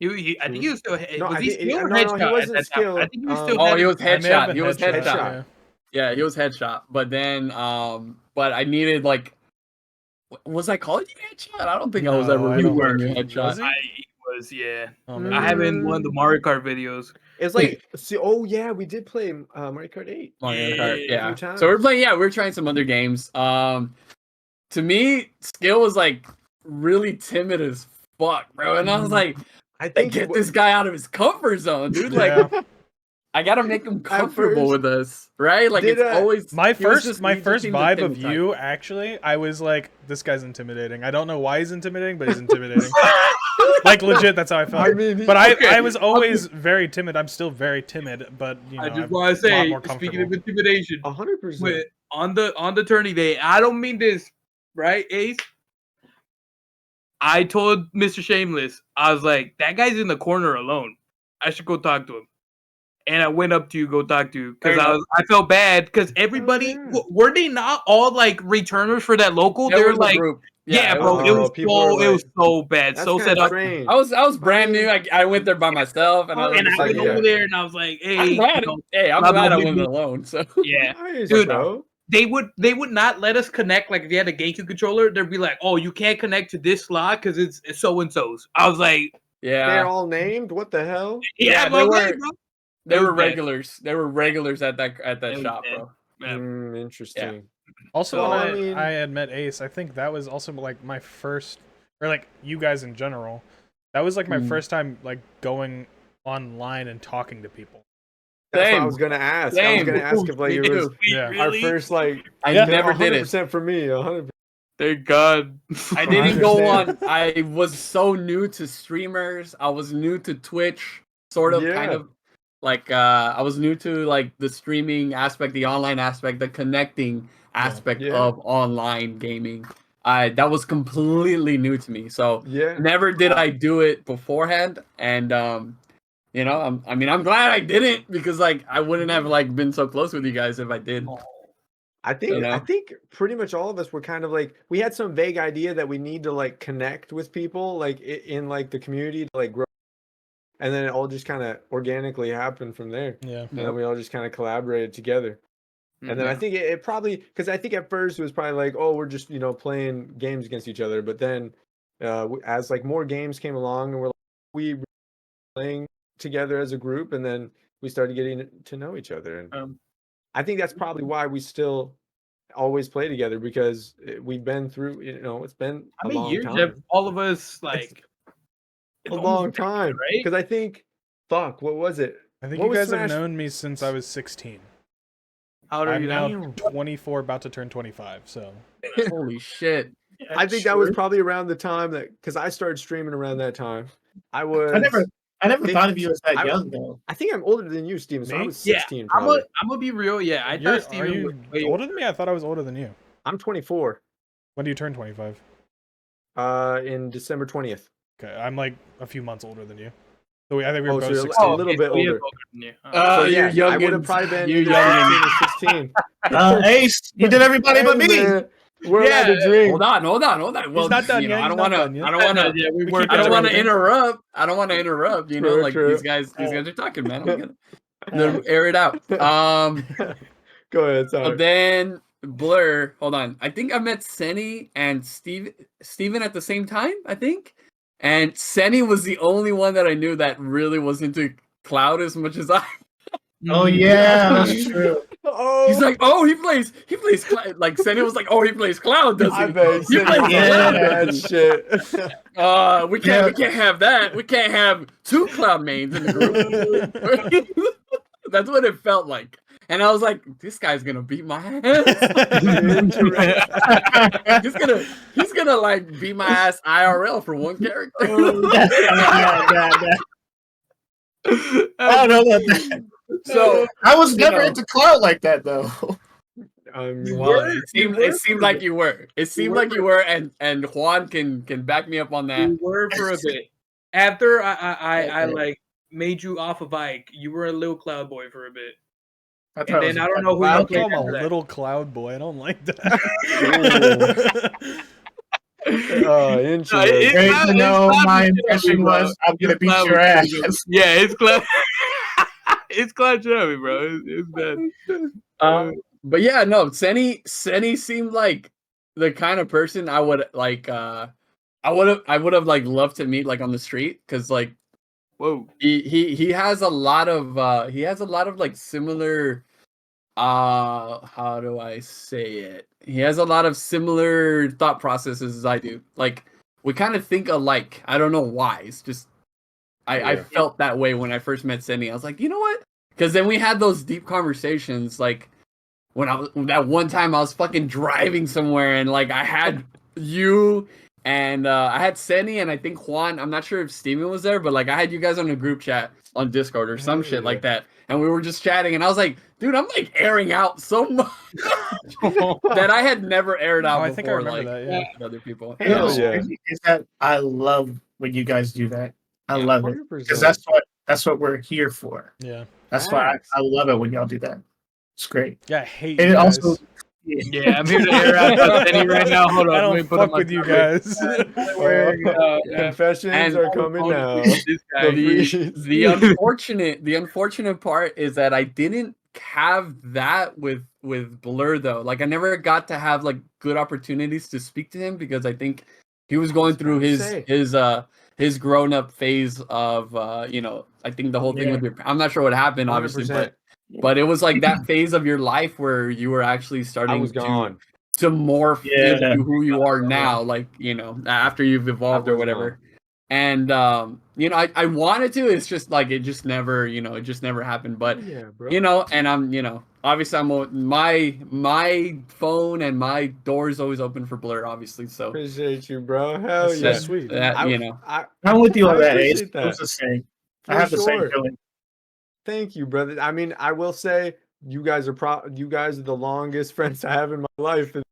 I think he was still. No, Was I he think- still or no, he headshot wasn't at that time? Skill. I think he was still. Oh, he was I may have headshot. been He was headshot. yeah. Yeah, he was headshot. But then, but I needed like, was I calling you headshot? I don't think I was No, ever I really don't calling you think he headshot. was. I was, yeah. Oh, I man. haven't won the Mario Kart videos. it's like, see, oh yeah, we did play Mario Kart 8. Mario Kart, Yeah. yeah. A few times. So we're playing. Yeah, we're trying some other games. To me, Skill was like really timid as fuck, bro. And I was like, I "Hey, think get this guy out of his comfort zone, dude. Like, Yeah. I gotta make him comfortable first- with us, right? Like, Did, it's always My he was first just- my he just first seemed to vibe fit of the type. you, actually, I was like, this guy's intimidating. I don't know why he's intimidating, but he's intimidating. Like legit, that's how I felt. I mean, But Okay. I was always very timid. I'm still very timid, but I I'm just want a to lot say, more speaking of comfortable. intimidation, 100%. with, on the tourney day, I don't mean this, right, Ace? I told Mr. Shameless, I was like, that guy's in the corner alone. I should go talk to him. And I went up to you, go talk to you, because I felt bad because everybody yeah. were they not all like returners for that local? Yeah, They we're were in the like, group. yeah, it bro, was- it was people so were it was like- so bad, That's so kinda set up. strange. I was brand new. I went there by myself, and I was And I just went like, yeah. over there and I was like, hey, I'm glad. you know, Hey, I'm blah, glad blah, I blah, went blah. alone. So yeah. Nice, Dude, bro. They would not let us connect. Like if you had a GameCube controller, they'd be like, "Oh, you can't connect to this slot because it's so and so's." I was like, yeah, They're all named. What the hell? "Yeah, Yeah, bro, they were- hey, bro." they It were was bad. regulars. They were regulars at that It was shop, bad. bro. Yeah. Interesting. Also, So, when I mean- I had met Ace, I think that was also like my first, or like you guys in general, that was like my first time like going online and talking to people. That's what I Same. was gonna ask. I was Same. gonna ask if like Me it was too. Yeah. our Really? first like. I Yeah. never did it. 100% for me. 100%. Thank God. I didn't go on. understand. I was so new to streamers. I was new to Twitch, sort of, kind Yeah. of. Like I was new to like the streaming aspect, the online aspect, the connecting aspect of online gaming. That was completely new to me. So never did I do it beforehand. And you know, I'm glad I didn't, because like I wouldn't have like been so close with you guys if I did. I think pretty much all of us were kind of like, we had some vague idea that we need to like connect with people like in like the community to like grow, and then it all just kind of organically happened from there. And then we all just kind of collaborated together. And then I think it probably, because I think at first it was probably like, oh, we're just, you know, playing games against each other. But then as like more games came along and we were playing together as a group, and then we started getting to know each other. And I think that's probably why we still always play together, because we've been through, you know, it's been a long time. Have all of us like a long time, right? Because I think, what was it? I think you guys have known me since I was 16. How old are you now? now? 24, about to turn 25. So holy shit! I think that was probably around the time that, because I started streaming around that time. I never thought of you as that young though. I think I'm older than you, Steven. So I was 16. I'm gonna be real. Yeah, I thought Steven was way older than me. I thought I was older than you. I'm 24. When do you turn 25? In December 20th. Okay, I'm like a few months older than you. So I think we were both 16. A little bit older. So yeah, you're young. I would have probably been either 16 or 16. Ace, you did everybody but me. We're allowed to drink. Hold on. Well, he's not done yet. I don't want to interrupt. I don't want to interrupt. You know, like these guys are talking, man. I'm gonna air it out. Go ahead. Sorry. But then Blur. Hold on. I think I met Senny and Steven at the same time. I think, and Senny was the only one that I knew that really was into Cloud as much as I. Oh yeah, that's true. He's like, oh, he plays Cloud. Like Senny was like, oh, he plays Cloud, does he? I bet He plays that shit. We can't have that. We can't have two Cloud mains in the group. That's what it felt like. And I was like, this guy's gonna beat my ass. he's gonna like beat my ass IRL for one character. I don't know about that. So I was never into Cloud like that though. It seemed like you were. It seemed like you were, and Juan can back me up on that. You were for a bit. After I like made you off of Ike, you were a little Cloud boy for a bit. And then I don't know who you call him a little Cloud boy. I don't like that. Oh, interesting. My impression was I'm gonna beat your ass. Yeah, it's Cloud. It's Cloud Jeremy, bro. It's bad. But yeah, no, Senny seemed like the kind of person I would like. I would have like loved to meet like on the street, because like, whoa, he has a lot of like similar. How do I say it? He has a lot of similar thought processes as I do. Like we kind of think alike. I don't know why. It's just I felt that way when I first met Senny. I was like, you know what? Because then we had those deep conversations. Like when that one time I was fucking driving somewhere, and like I had you and I had Senny and I think Juan. I'm not sure if Steven was there, but like I had you guys on a group chat on Discord or some shit like that. And we were just chatting, and I was like, dude, I'm like airing out so much that I had never aired out before. I think I remember that, with other people. Hey, is that I love when you guys do that. I love 100%. It because that's what we're here for. Yeah, that's why I love it when y'all do that. It's great. Yeah, I hate and you guys. Also, yeah, I'm here to air out Senny right now. Hold on, I don't fuck with you guys. Confessions are coming now. The unfortunate part is that I didn't have that with Blur though. Like I never got to have like good opportunities to speak to him, because I think he was going through his grown up phase of I think the whole thing with your. I'm not sure what happened, obviously, 100%. But it was like that phase of your life where you were actually starting to morph into who you are now, like, after you've evolved or whatever. And, I wanted to, it's just like, it just never happened. But, and I'm, obviously my phone and my door is always open for Blur, obviously. So appreciate you, bro. Hell yeah. Sweet. I'm with you on that, Ace. I was the same. I have the same feeling. Thank you, brother. I mean, I will say you guys are the longest friends I have in my life. And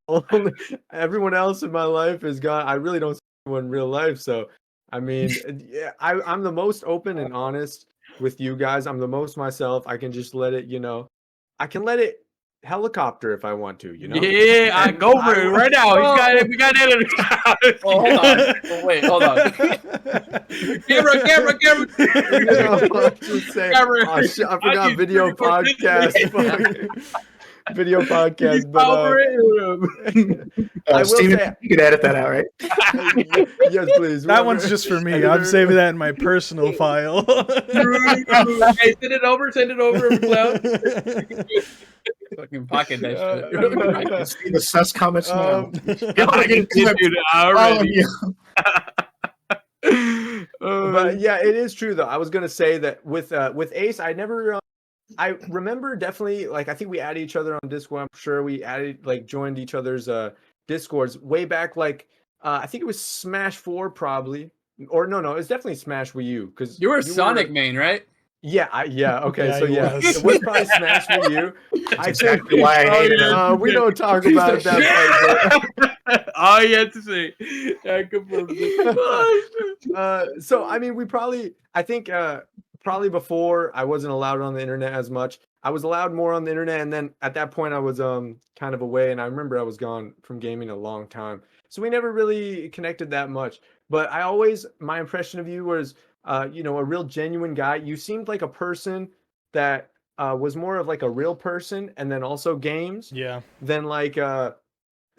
everyone else in my life is gone. I really don't see anyone in real life. So, I mean, yeah, I'm the most open and honest with you guys. I'm the most myself. I can just let it, I can let it helicopter if I want to, Yeah, I go for it right now. We got it. Hold on. Wait, hold on. camera. Just say, I forgot video podcast. Video podcast, but I will say you can edit that out, right? Yes, please. That one's just for me. I'm saving that in my personal file. Hey, send it over, Cloud. Fucking pocket that shit. See the sus comments now. But yeah, it is true though. I was gonna say that with Ace, I never. I remember definitely, like, I think we added each other on Discord. I'm sure we joined each other's Discords way back. Like, I think it was Smash 4 probably, or no, it's definitely Smash Wii U because you were Sonic main, right? Yeah, okay, it was probably Smash Wii U. That's exactly why I hated it. We don't talk about that. All you had to say. I confirmed it. So I mean, I think probably before I wasn't allowed on the internet as much. I was allowed more on the internet, and then at that point I was kind of away, and I remember I was gone from gaming a long time. So we never really connected that much. But my impression of you was a real genuine guy. You seemed like a person that was more of like a real person, and then also games. Yeah. Than like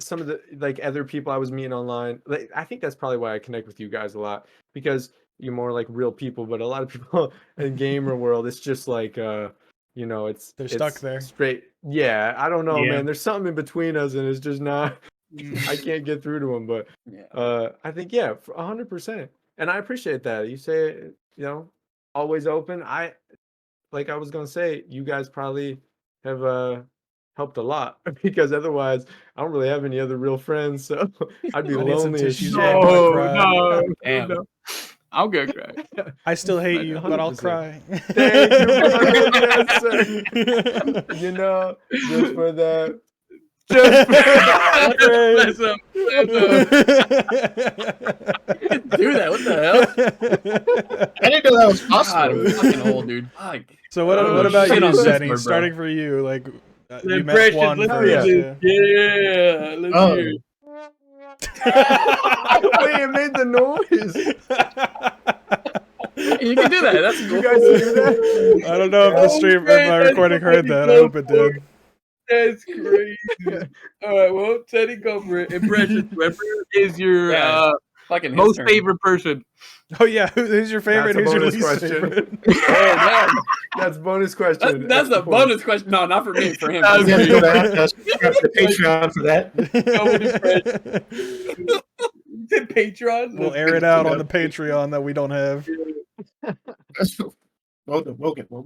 some of the like other people I was meeting online. Like, I think that's probably why I connect with you guys a lot, because you're more like real people. But a lot of people in gamer world, it's just like they're it's stuck there. Straight. Yeah, I don't know, man. There's something in between us, and it's just not. I can't get through to them. But I think 100%. And I appreciate that. You say, always open. I was gonna say, you guys probably have helped a lot, because otherwise I don't really have any other real friends, so I'd be lonely as shit. No. I'm gonna cry. I still hate you, but I'll cry. Thank you, brother. Yes, sir. Just for that. Do that. What the hell? I didn't know that was possible. God, I'm fucking old, dude. So what about you, Zenny? Starting for you, like you met one first. Yeah, let's hear it. Wait, it made the noise. You can do that. That's cool. You guys do that? I don't know if my recording heard that. I hope it did. That's crazy. All right, well, Teddy, go for it. Impression. Whoever is your fucking most favorite person? Oh yeah, who's your favorite? Who's your least favorite? That's bonus question. That's the bonus question. No, not for me. For him. That's the Patreon for that. You said Patreon? We'll air it out on the Patreon that we don't have. We'll get one.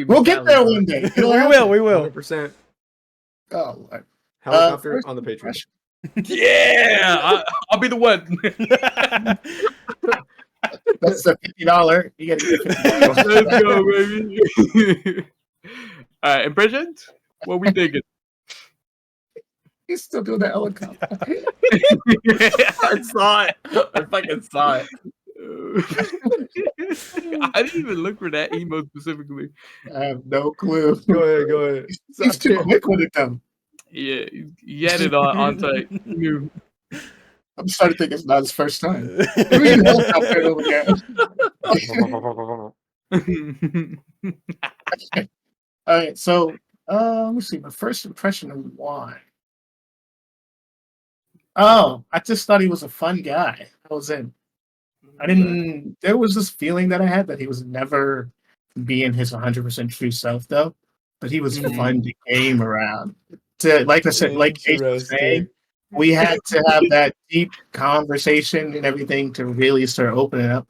We'll get there one day. We will. 100%. Oh, helicopter on the Patreon. Yeah, I'll be the one. That's the $50. You gotta get $50. Let's go, baby. All right, impressions? What we thinking? He's still doing the helicopter. I saw it. I fucking saw it. I didn't even look for that emote specifically. I have no clue. Go ahead. He's too quick with it, though. Yeah, he had it on tight. I'm starting to think it's not his first time. Maybe a helicopter over there. All right, so let me see. My first impression of why. Oh, I just thought he was a fun guy. There was this feeling that I had that he was never being his 100% true self, though. But he was fun to game around. Like I said, like Ace was saying, we had to have that deep conversation and everything to really start opening up.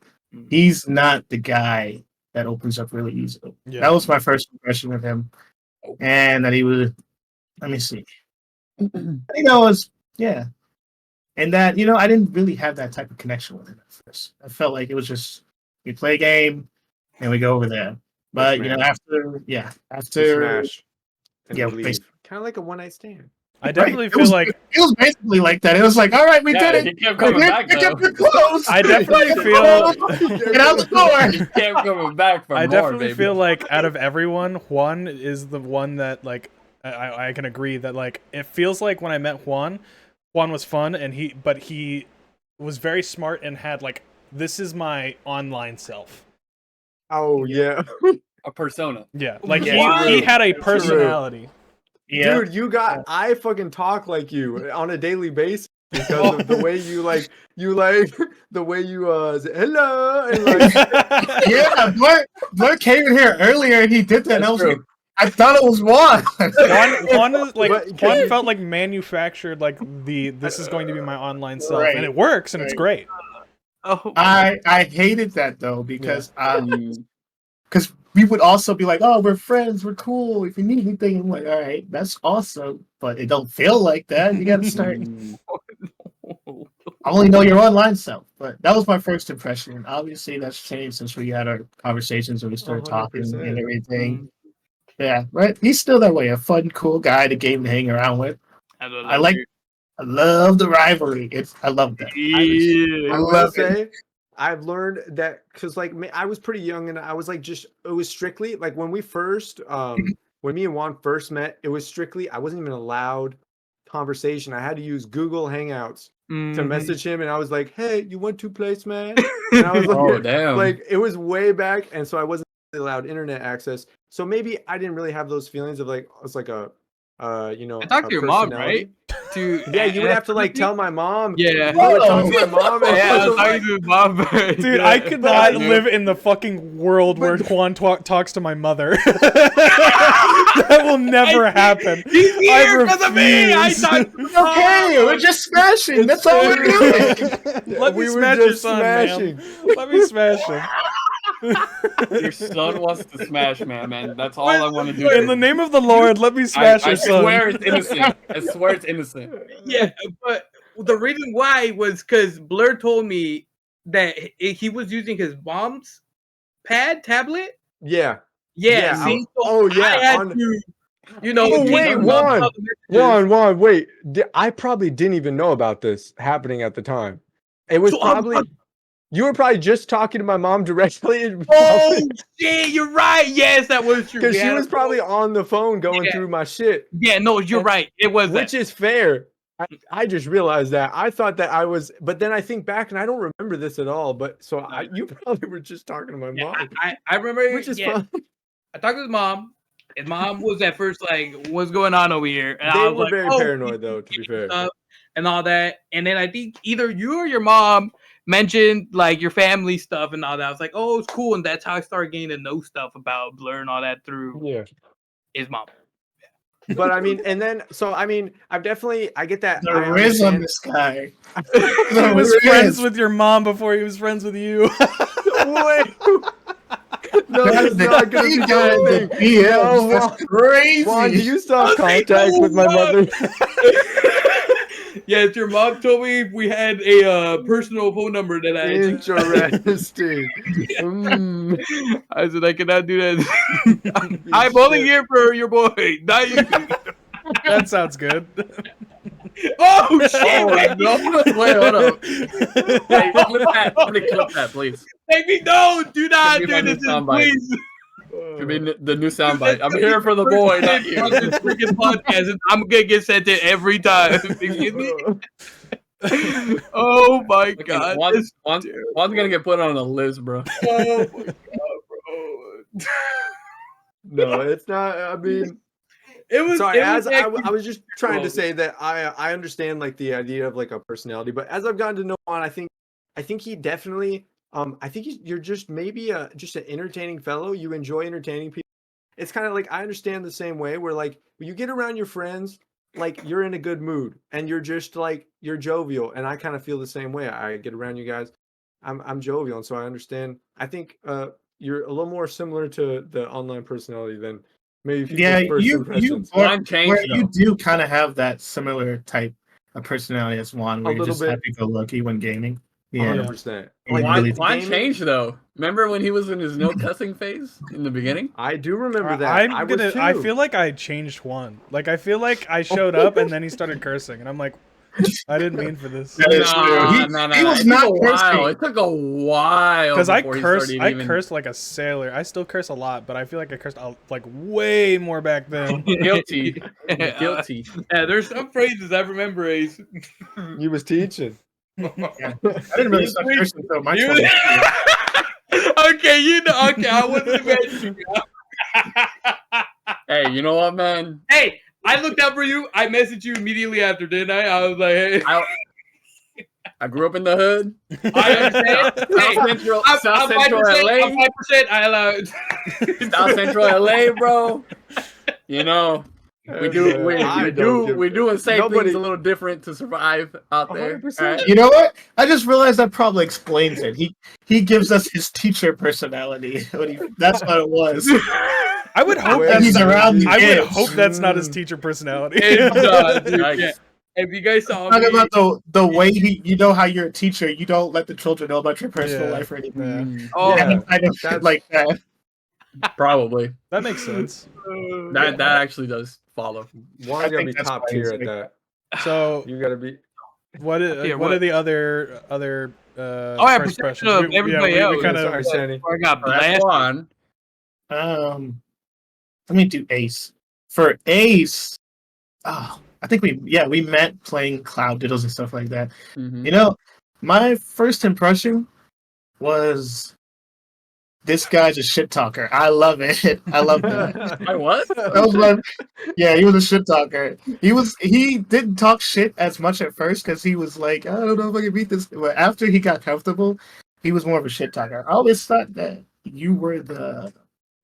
He's not the guy that opens up really easily. Yeah. That was my first impression of him. And that he was, let me see. I think that was, And that, I didn't really have that type of connection with him at first. I felt like it was just we play a game and we go over there. But after smash and yeah, leave. Kind of like a one-night stand. I definitely feel like it was basically like that. It was like, all right, we did it. He kept coming back, Pick up though. your clothes. I definitely feel Get out the door. He kept coming back for I more, definitely baby. feel like out of everyone, Juan is the one that like I can agree that like it feels like when I met Juan was fun and he was very smart and had like this is my online self. Oh yeah. A persona. Yeah, like Yeah. he had a personality. Yeah. Dude, I fucking talk like you on a daily basis because of the way you the way you say hello and like Yeah, Blur came in here earlier and he did that. And I was true. like, I thought it was Juan. Juan is like But Juan felt like manufactured like this is going to be my online self Right. and it works and it's great. Oh, I hated that though because we would also be like, oh, we're friends, we're cool. If you need anything, I'm like, all right, that's awesome, but it don't feel like that. You got to start. I only know your online self, but that was my first impression. Obviously, that's changed since we had our conversations and we started talking 100%. and everything. Yeah, right. He's still that way, a fun, cool guy to game to hang around with. I love the rivalry. I love that. Yeah. I will say I've learned that because like I was pretty young and I was like it was strictly like when we first when me and Juan first met, it was strictly I wasn't even allowed conversation. I had to use Google Hangouts to message him and I was like, hey, you want to play Smash? And I was like, Oh, damn. like it was way back and so I wasn't allowed internet access. So maybe I didn't really have those feelings of like it's like a I talked to your mom, right? Yeah, you would have to like tell my mom. Yeah. You would talk to my mom. And Yeah, I was like, talking to his mom. Dude, I could not live in the fucking world where Juan talks to my mother. That will never happen. He's here because of me. I talked to his Okay, we're just smashing. That's all we're doing. Let me we were smash your just son, smashing. man. Let me smash him. Your son wants to smash, man. That's all I want to do. In the name of the Lord, let me smash I your son. swear it's innocent. I swear it's innocent. Yeah, but the reason why was because Blur told me that he was using his mom's tablet. Yeah. Yeah. See, Oh yeah. I had to, Oh, wait, take the Juan, wait. I probably didn't even know about this happening at the time. It was probably you were probably just talking to my mom directly. Oh shit, you're right. Yes, that was true. Because she was probably on the phone going through my shit. Yeah, no, you're right. It was which is fair. I just realized that. I thought that I was, but then I think back and I don't remember this at all. But so you probably were just talking to my mom. I remember, which is fun. I talked to his mom. His mom was at first like, "What's going on over here?" And they I was were like, very paranoid, though. To be fair, and all that. And then I think either you or your mom mentioned like your family stuff and all that. I was like, "Oh, it's cool," and that's how I started getting to know stuff about Blur and all that through his mom. But I mean, and then I get that. The riz on this guy. He was friends with your mom before he was friends with you. Wait. No, that's not gonna be good. That's crazy. Juan, do you still have contact with my mother? Yes, your mom told me we had a personal phone number that I. Interesting. I said I cannot do that. I'm only here for your boy, not you. That sounds good. Oh shit! Oh, no. Wait, hold up. Hey, clip that, please. Baby, no, do not do this, please. Could be the new soundbite. I'm here for the boy, not you. This freaking podcast, and I'm gonna get sent it every time. Excuse me. Oh my god! One's gonna get put on a list, bro. Oh my god, bro. No, it's not. I mean, it was. Sorry, I was just trying to say that I understand like the idea of like a personality, but as I've gotten to know Juan, I think he definitely. I think you're just maybe just an entertaining fellow. You enjoy entertaining people. It's kind of like I understand the same way where like when you get around your friends, like you're in a good mood and you're just like you're jovial. And I kind of feel the same way. I get around you guys, I'm jovial, and so I understand. I think you're a little more similar to the online personality than maybe yeah. first impressions. You do kind of have that similar type a personality as Juan, A where you're little just bit. happy-go-lucky when gaming. Yeah. 100%. Like, Juan, really Juan gaming- changed though. Remember when he was in his no cussing phase in the beginning? I do remember that. I feel like I changed Juan. Like I feel like I showed up and then he started cursing, and I'm like, I didn't mean for this. That is true. He was It not took a while. cursing. It took a while Because I before he cursed, started I even- cursed like a sailor. I still curse a lot, but I feel like I cursed like way more back then. Guilty. Guilty. Yeah, there's some phrases I remember, Ace. You was teaching. Yeah. I didn't really start cursing until my You- 20s. Okay, okay, I wasn't imagining. Hey, you know what, man? Hey, I looked out for you. I messaged you immediately after, didn't I? I was like, hey. I grew up in the hood. I understand. Hey, South Central, I'm South 5%, Central LA. I'm 5%. I allowed. South Central LA, bro. You know, we do and say things a little different to survive out there. 100%. Right? You know what? I just realized that probably explains it. He gives us his teacher personality. That's what it was. I would hope Where that's he's around the I would kids. hope that's not his teacher personality. Dude, Like, yeah. If you guys saw Talking me, about the way you know how you're a teacher, you don't let the children know about your personal Yeah. life or anything. Yeah. oh, Yeah, kind of that's- like that. probably. That makes sense. That actually does follow. Juan's I gotta think be that's top why tier he's at like- that. So You gotta be. what Yeah, what what? are the other yeah, first perception impressions? of everybody else. we kind Sorry, of Sandy. I got That's blasted. one. Let me do Ace. For Ace, I think we met playing Cloud Diddles and stuff like that. Mhm. You know, my first impression was this guy's a shit talker. I love it. I love that. I was. That was my, yeah, he was a shit talker. He didn't talk shit as much at first because he was like, I don't know if I can beat this. But after he got comfortable, he was more of a shit talker. I always thought that you were the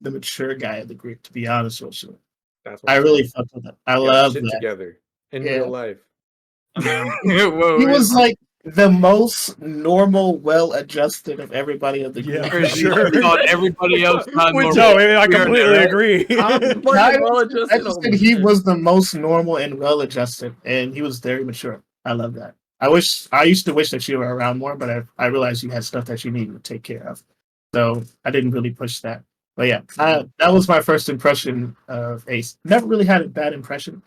mature guy of the group, to be honest with you. That's I really fucked with it. I love shit that. together in Yeah. real life. Whoa, He wait. was like the most normal, well-adjusted of everybody of the group. Yeah, for sure. Thought everybody else not normal. No, I We are completely there, right? agree. I'm I fucking well-adjusted. I just said he was the most normal and well-adjusted, and he was very mature. I love that. I used to wish that you were around more, but I realized you had stuff that you needed to take care of, so I didn't really push that. But yeah, that was my first impression of Ace. Never really had a bad impression.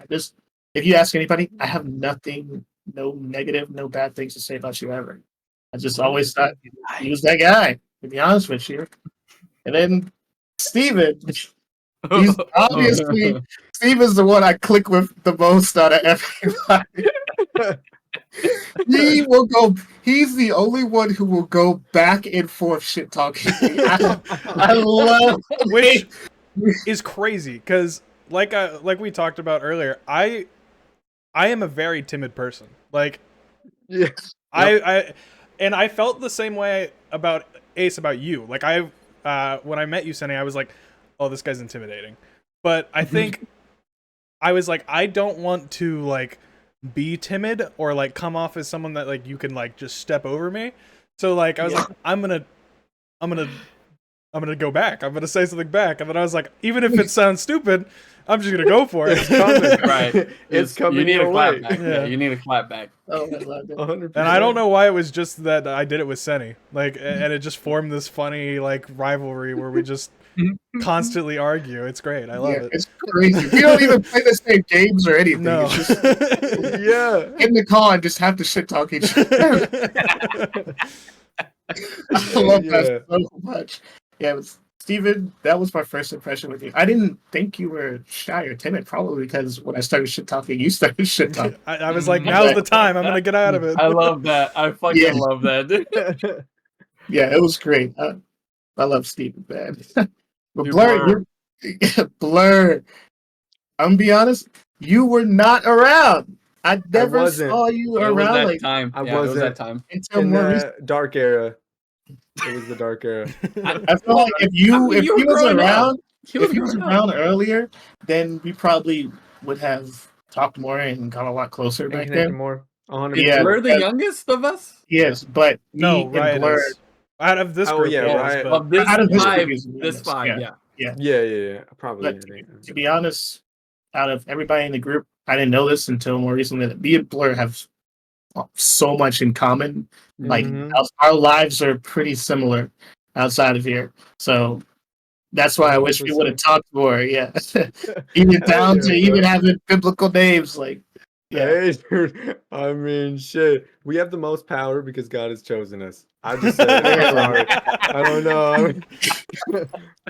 If you ask anybody, I have nothing, no negative, no bad things to say about you ever. I just always thought he was that guy, to be honest with you. And then Steven, he's obviously Steven's the one I click with the most out of everybody. He's the only one who will go back and forth shit talking. I love Which is crazy because like we talked about earlier, I am a very timid person. Like Yeah. I felt the same way about Ace, about you. Like when I met you, Sunny, I was like, oh, this guy's intimidating. But I think I was like, I don't want to like be timid or like come off as someone that like you can like just step over me. So like I was like, I'm gonna go back. I'm gonna say something back. And then I was like, even if it sounds stupid, I'm just gonna go for it. It's coming. Right. It's coming You need your a clap way. back. Yeah. Yeah, you need a clap back. Oh, I love it. 100%. And I don't know why it was just that I did it with Senny. Like, and it just formed this funny like rivalry where we just constantly argue. It's great. I love Yeah, it. it's crazy. We don't even play the same games or anything. No. It's just Yeah. in the car and just have to shit talk each other. I love that so much. Yeah, it was, Steven, that was my first impression with you. I didn't think you were shy or timid, probably because when I started shit talking, you started shit talking. I was like, now's the time. I'm gonna get out of it. I love that. I fucking Yeah. love that. Yeah, it was great. I love Steven, man. But Dude, Blur, Blur, I'm gonna be honest, you were not around. I never wasn't. saw you It was around that like time. I Yeah, it was wasn't. that time. until In more recently. the dark era. It was the dark era. I feel like if I mean, if you he were was growing up. around, He was if he was growing around up. earlier, then we probably would have talked more and got a lot closer back Connected then. more. 100%. Yeah. We're the youngest of us. Yes, but No, me and Riot Blur, is. Out of this Oh, group, yeah, he is, Riot. but Of this Out of this five, group, he's the this youngest, five, yeah. yeah. Yeah. Probably. But to be honest, out of everybody in the group, I didn't know this until more recently that me and Blur have so much in common. Like Mhm. our lives are pretty similar outside of here. So that's why I wish we would have 100%. talked more. Yeah, even down to even having biblical names. Like, yeah, Hey, dude. I mean, shit. We have the most power because God has chosen us. I just say it. I'm sorry. I don't know. I mean,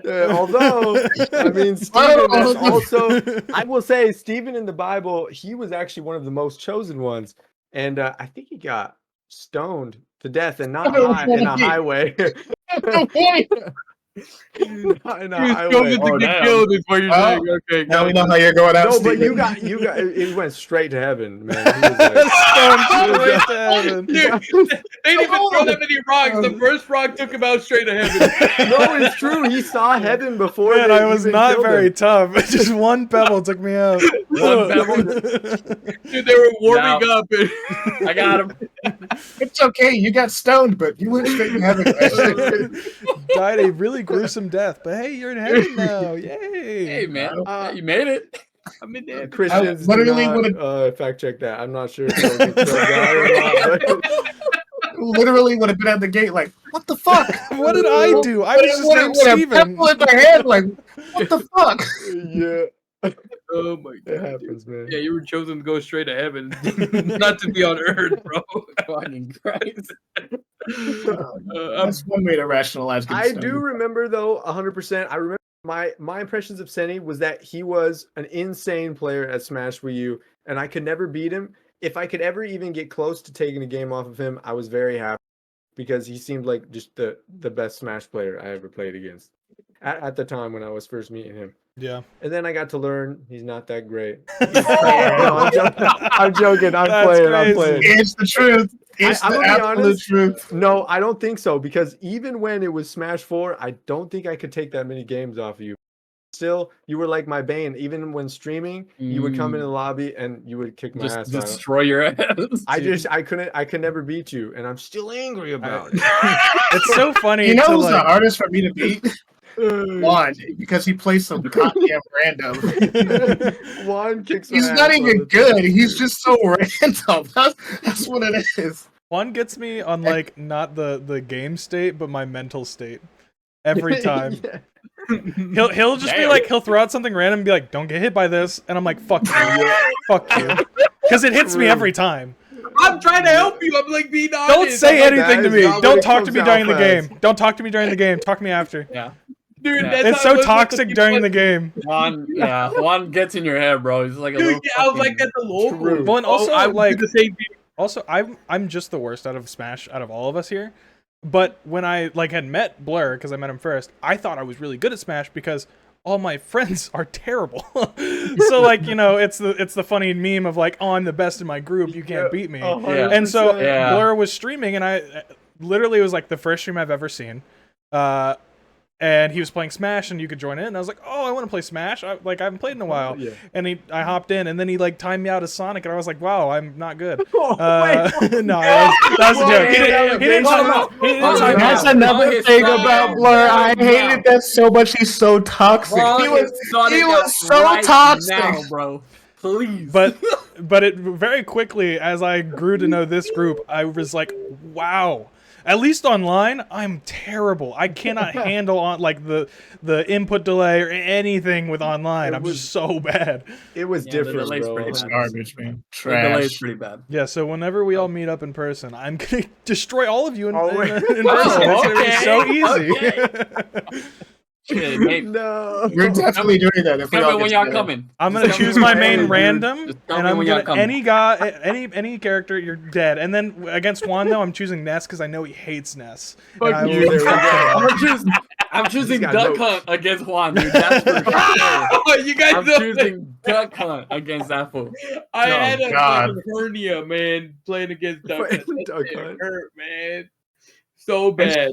yeah, although, I mean, Stephen, that's also, I will say, Stephen in the Bible, he was actually one of the most chosen ones. And I think he got stoned to death and not high in a highway. Not in a He was highway. chosen to get killed, is what you're saying. Okay, now we know how you're going out. No, but Steven. you got it went straight to heaven, man. He was like, Stoned straight to heaven. Dude, they didn't even throw that many rocks. The first rock took him out straight to heaven. no, it's true. He saw heaven before. Man, they I was even not killed very him. tough. Just one pebble took me out. One pebble. Dude, they were warming up. I got him. It's okay. You got stoned, but you went straight to heaven. Died a really gruesome death, but hey, you're in heaven now. Yay! Hey man, you made it. I'm in there. Christians literally do not, fact check that. I'm not sure if they'll get killed out or not. But Literally would have been at the gate like, what the fuck? What did I do? I was just named Steven. Pebble in their head, like, what the fuck? yeah, Oh my it god. happens, man. Yeah, you were chosen to go straight to heaven, not to be on earth, bro. Fucking Christ. That's one way to rationalize. getting I stoned. do remember though, 100%. I remember my impressions of Senny was that he was an insane player at Smash Wii U, and I could never beat him. If I could ever even get close to taking a game off of him, I was very happy because he seemed like just the best Smash player I ever played against at the time when I was first meeting him. Yeah. And then I got to learn he's not that great. No, I'm joking. I'm That's playing. I'm crazy. playing. It's the truth. It's I'm the gonna be absolute honest. truth. No, I don't think so because even when it was Smash 4, I don't think I could take that many games off of you. Still, you were like my bane. Even when streaming, you would come in the lobby and you would kick my ass. Just destroy your ass. I could never beat you, and I'm still angry about it. It's so funny. You know to who's the like, hardest for me to beat? Juan, because he plays so goddamn random. Juan kicks my He's ass not all even the good. time. He's just so random. That's what it is. One gets me on like not the game state, but my mental state. Every time. Yeah. He'll just be like, he'll throw out something random and be like, don't get hit by this, and I'm like, fuck you. Fuck you. Because it hits me every time. I'm trying to help you. I'm like being honest. Don't say like, anything to that me. is not Don't what it talk to comes me out during the as. game. Don't talk to me during the game. Talk to me after. Yeah. Dude, Yeah. that's It's how it so was toxic with during the game. Juan gets in your head, bro. He's like a Dude, little yeah, I was like fucking- at the local. True. Well, and also, I would like, do the same thing. also, I'm just the worst out of Smash out of all of us here. But when I like had met Blur, because I met him first, I thought I was really good at Smash because all my friends are terrible. So like, you know, it's the funny meme of like, oh, I'm the best in my group, you can't beat me. Yeah. And so Yeah. Blur was streaming, and I literally, it was like the first stream I've ever seen. And he was playing Smash, and you could join in. And I was like, "Oh, I want to play Smash. I haven't played in a while." Yeah. And I hopped in, and then he like timed me out as Sonic, and I was like, "Wow, I'm not good." Oh, No, that was a joke. He didn't time me out. That's Juan another is thing strong. about Blur. I Juan. hated that so much. He's so toxic. He was so toxic. now, bro. Please. But it very quickly, as I grew to know this group, I was like, "Wow." At least online, I'm terrible. I cannot handle on like the input delay or anything with online. I'm just so bad. It was Yeah, different, the delay's bro. pretty It's bad. garbage, man. The delay is Trash. pretty bad. Yeah, so whenever we all meet up in person, I'm gonna destroy all of you in Oh, wait. person. Oh, It's gonna be so easy. Shit, hey, No. We're definitely doing that. If we tell all me when get y'all together. coming. I'm Just gonna tell me choose when my y'all main coming. random, Just tell and me I'm when y'all gonna coming. any guy, any character, you're dead. And then against Juan though, I'm choosing Ness because I know he hates Ness. And I Fuck you. will There we go. I'm choosing got Duck notes. Hunt against Juan, dude. That's for sure. You guys I'm know choosing Duck Hunt against that fool. I Oh, had a God. fucking hernia, man, playing against Duck. Playing That Duck shit Hunt. hurt, man. So bad.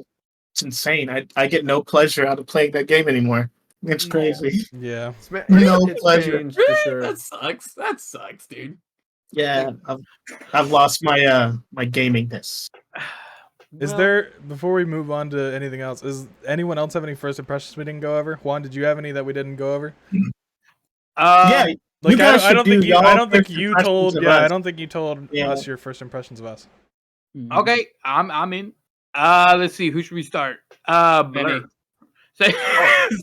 It's insane. I get no pleasure out of playing that game anymore. It's crazy. Yeah. No It's pleasure. changed for Really? sure. That sucks. That sucks, dude. Yeah, I've lost my my gamingness. Is there, before we move on to anything else, is anyone else have any first impressions we didn't go over? Juan, did you have any that we didn't go over? Yeah, Like guys I don't should think do you. I y'all don't think first you impressions told. of Yeah, I us. don't think you told Yeah. us your first impressions of us. Okay, I'm in. Let's see. Who should we start? Blur.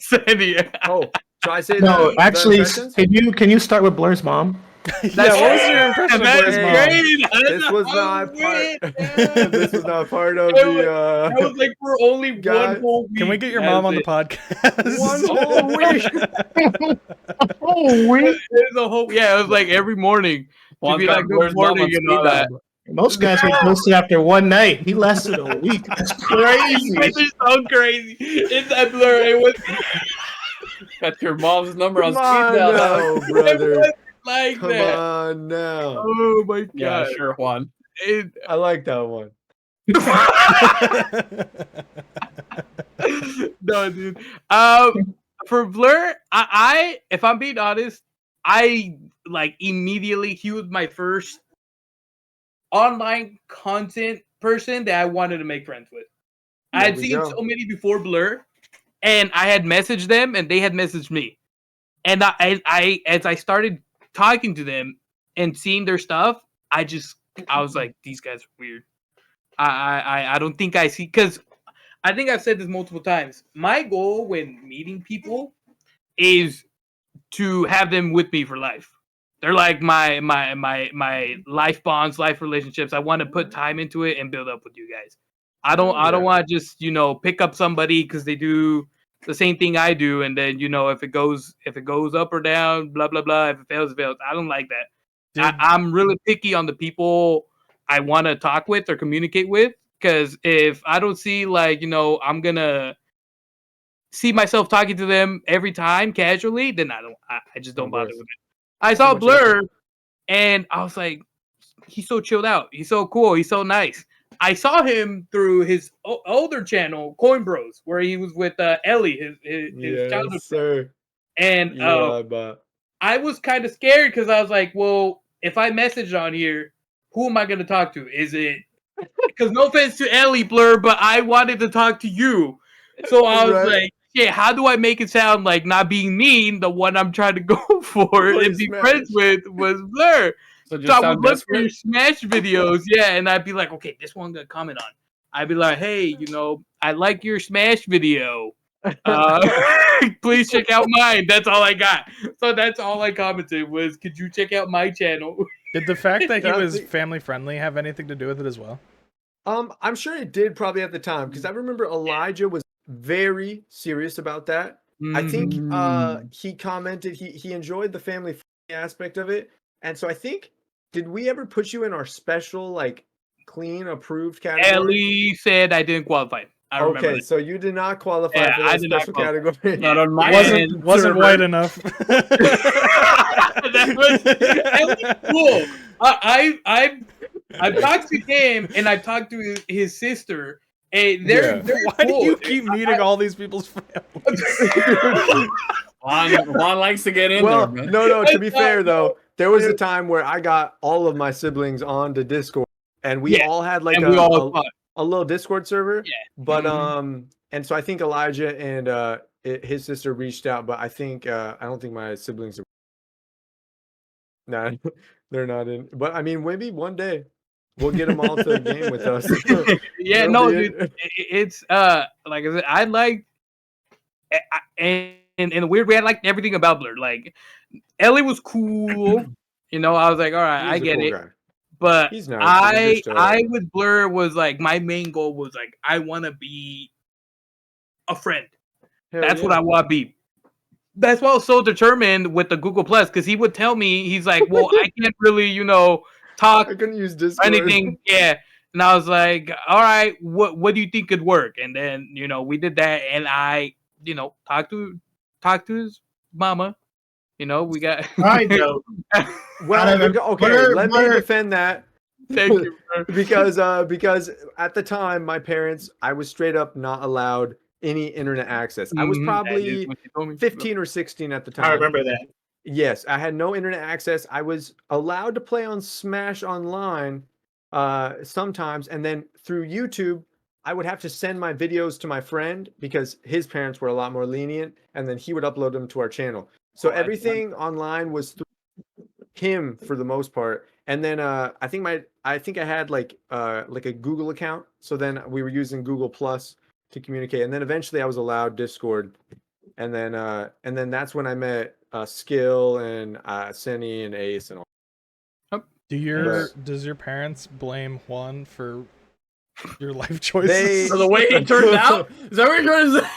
Sandy. Oh, should I say No, the actually, impressions? can you start with Blur's mom? Yeah, what was your impression of That's Blair's mom? great. This was not part. This was not part of That the. was like for only guys, one whole week. Can we get your That's mom on the it. podcast? One whole week. Oh, wait. There's a whole it was like every morning. To Juan's be got like Blur's good mom on morning and speed all that. dial. Most guys get ghosted after one night. He lasted a week. That's crazy. This is so crazy. It's that Blur. It was Got your mom's number on Come speed on dial. now, it brother. wasn't like Come that. on now. Oh my god. Yeah, sure, Juan. I like that one. No, dude. For Blur, I if I'm being honest, I like immediately he was my first online content person that I wanted to make friends with. I There had we seen go. so many before Blur, and I had messaged them, and they had messaged me. And I as I started talking to them and seeing their stuff, I was like, these guys are weird. I don't think I see because I think I've said this multiple times. My goal when meeting people is to have them with me for life. They're like my life bonds, life relationships. I want to put time into it and build up with you guys. I don't want to just pick up somebody because they do the same thing I do, and then if it goes up or down, blah blah blah. If it fails, it fails. I don't like that. I'm really picky on the people I want to talk with or communicate with, because if I don't see I'm gonna see myself talking to them every time casually, then I just don't bother with it. I saw Blur and I was like, he's so chilled out. He's so cool. He's so nice. I saw him through his older channel, Coin Bros, where he was with Ellie, his childhood sir. friend. And I was kind of scared because I was like, well, if I message on here, who am I going to talk to? Is it because no offense to Ellie, Blur, but I wanted to talk to you. So I was like, yeah, how do I make it sound like not being mean? The one I'm trying to go for and be friends with was Blur. So I would look for your Smash videos, and I'd be like, okay, this one I'm gonna comment on. I'd be like, hey, I like your Smash video. Please check out mine. That's all I got. So that's all I commented was, could you check out my channel? Did the fact that he was family friendly have anything to do with it as well? I'm sure it did probably at the time, because I remember Elijah was very serious about that. I think he commented he enjoyed the family aspect of it, and so I think, did we ever put you in our special clean approved category? Ellie said I didn't qualify. I remember. Okay, so you did not qualify for that special category. Not on my wasn't white enough. That was cool. I've talked to him and I've talked to his sister. And they're Why do you keep meeting all these people's families? Juan likes to get in there, man. No, to be fair though, there was a time where I got all of my siblings onto Discord, and we all had a little Discord server. Yeah. But and so I think Elijah and his sister reached out, but I don't think my siblings are. Nah, they're not in. But I mean, maybe one day we'll get them all to a game with us. Yeah, no, dude, it's like I said, I like, and in a weird way, I liked everything about Blur. Like Ellie was cool, I was like, all right, I get it. Guy. But he's nice. I with Blur was like, my main goal was like, I want to be a friend. That's what I want to be. That's why I was so determined with the Google Plus, because he would tell me, he's like, well, I can't really, talk. I couldn't use Discord. Anything, yeah. And I was like, all right, what do you think could work? And then, we did that, and I, talked to his mama. We got. I know. Well, okay, let me defend that. Thank you, because at the time, my parents, I was straight up not allowed any internet access. I was probably 15 or 16 at the time. I remember that. Yes, I had no internet access. I was allowed to play on Smash Online sometimes, and then through YouTube, I would have to send my videos to my friend because his parents were a lot more lenient, and then he would upload them to our channel. So everything online was through him for the most part. And then I think I had like a Google account. So then we were using Google Plus to communicate. And then eventually I was allowed Discord. And then that's when I met Skill and Senny and Ace and all. Does your parents blame Juan for your life choices? For the way it turned out? Is that what you're trying to say?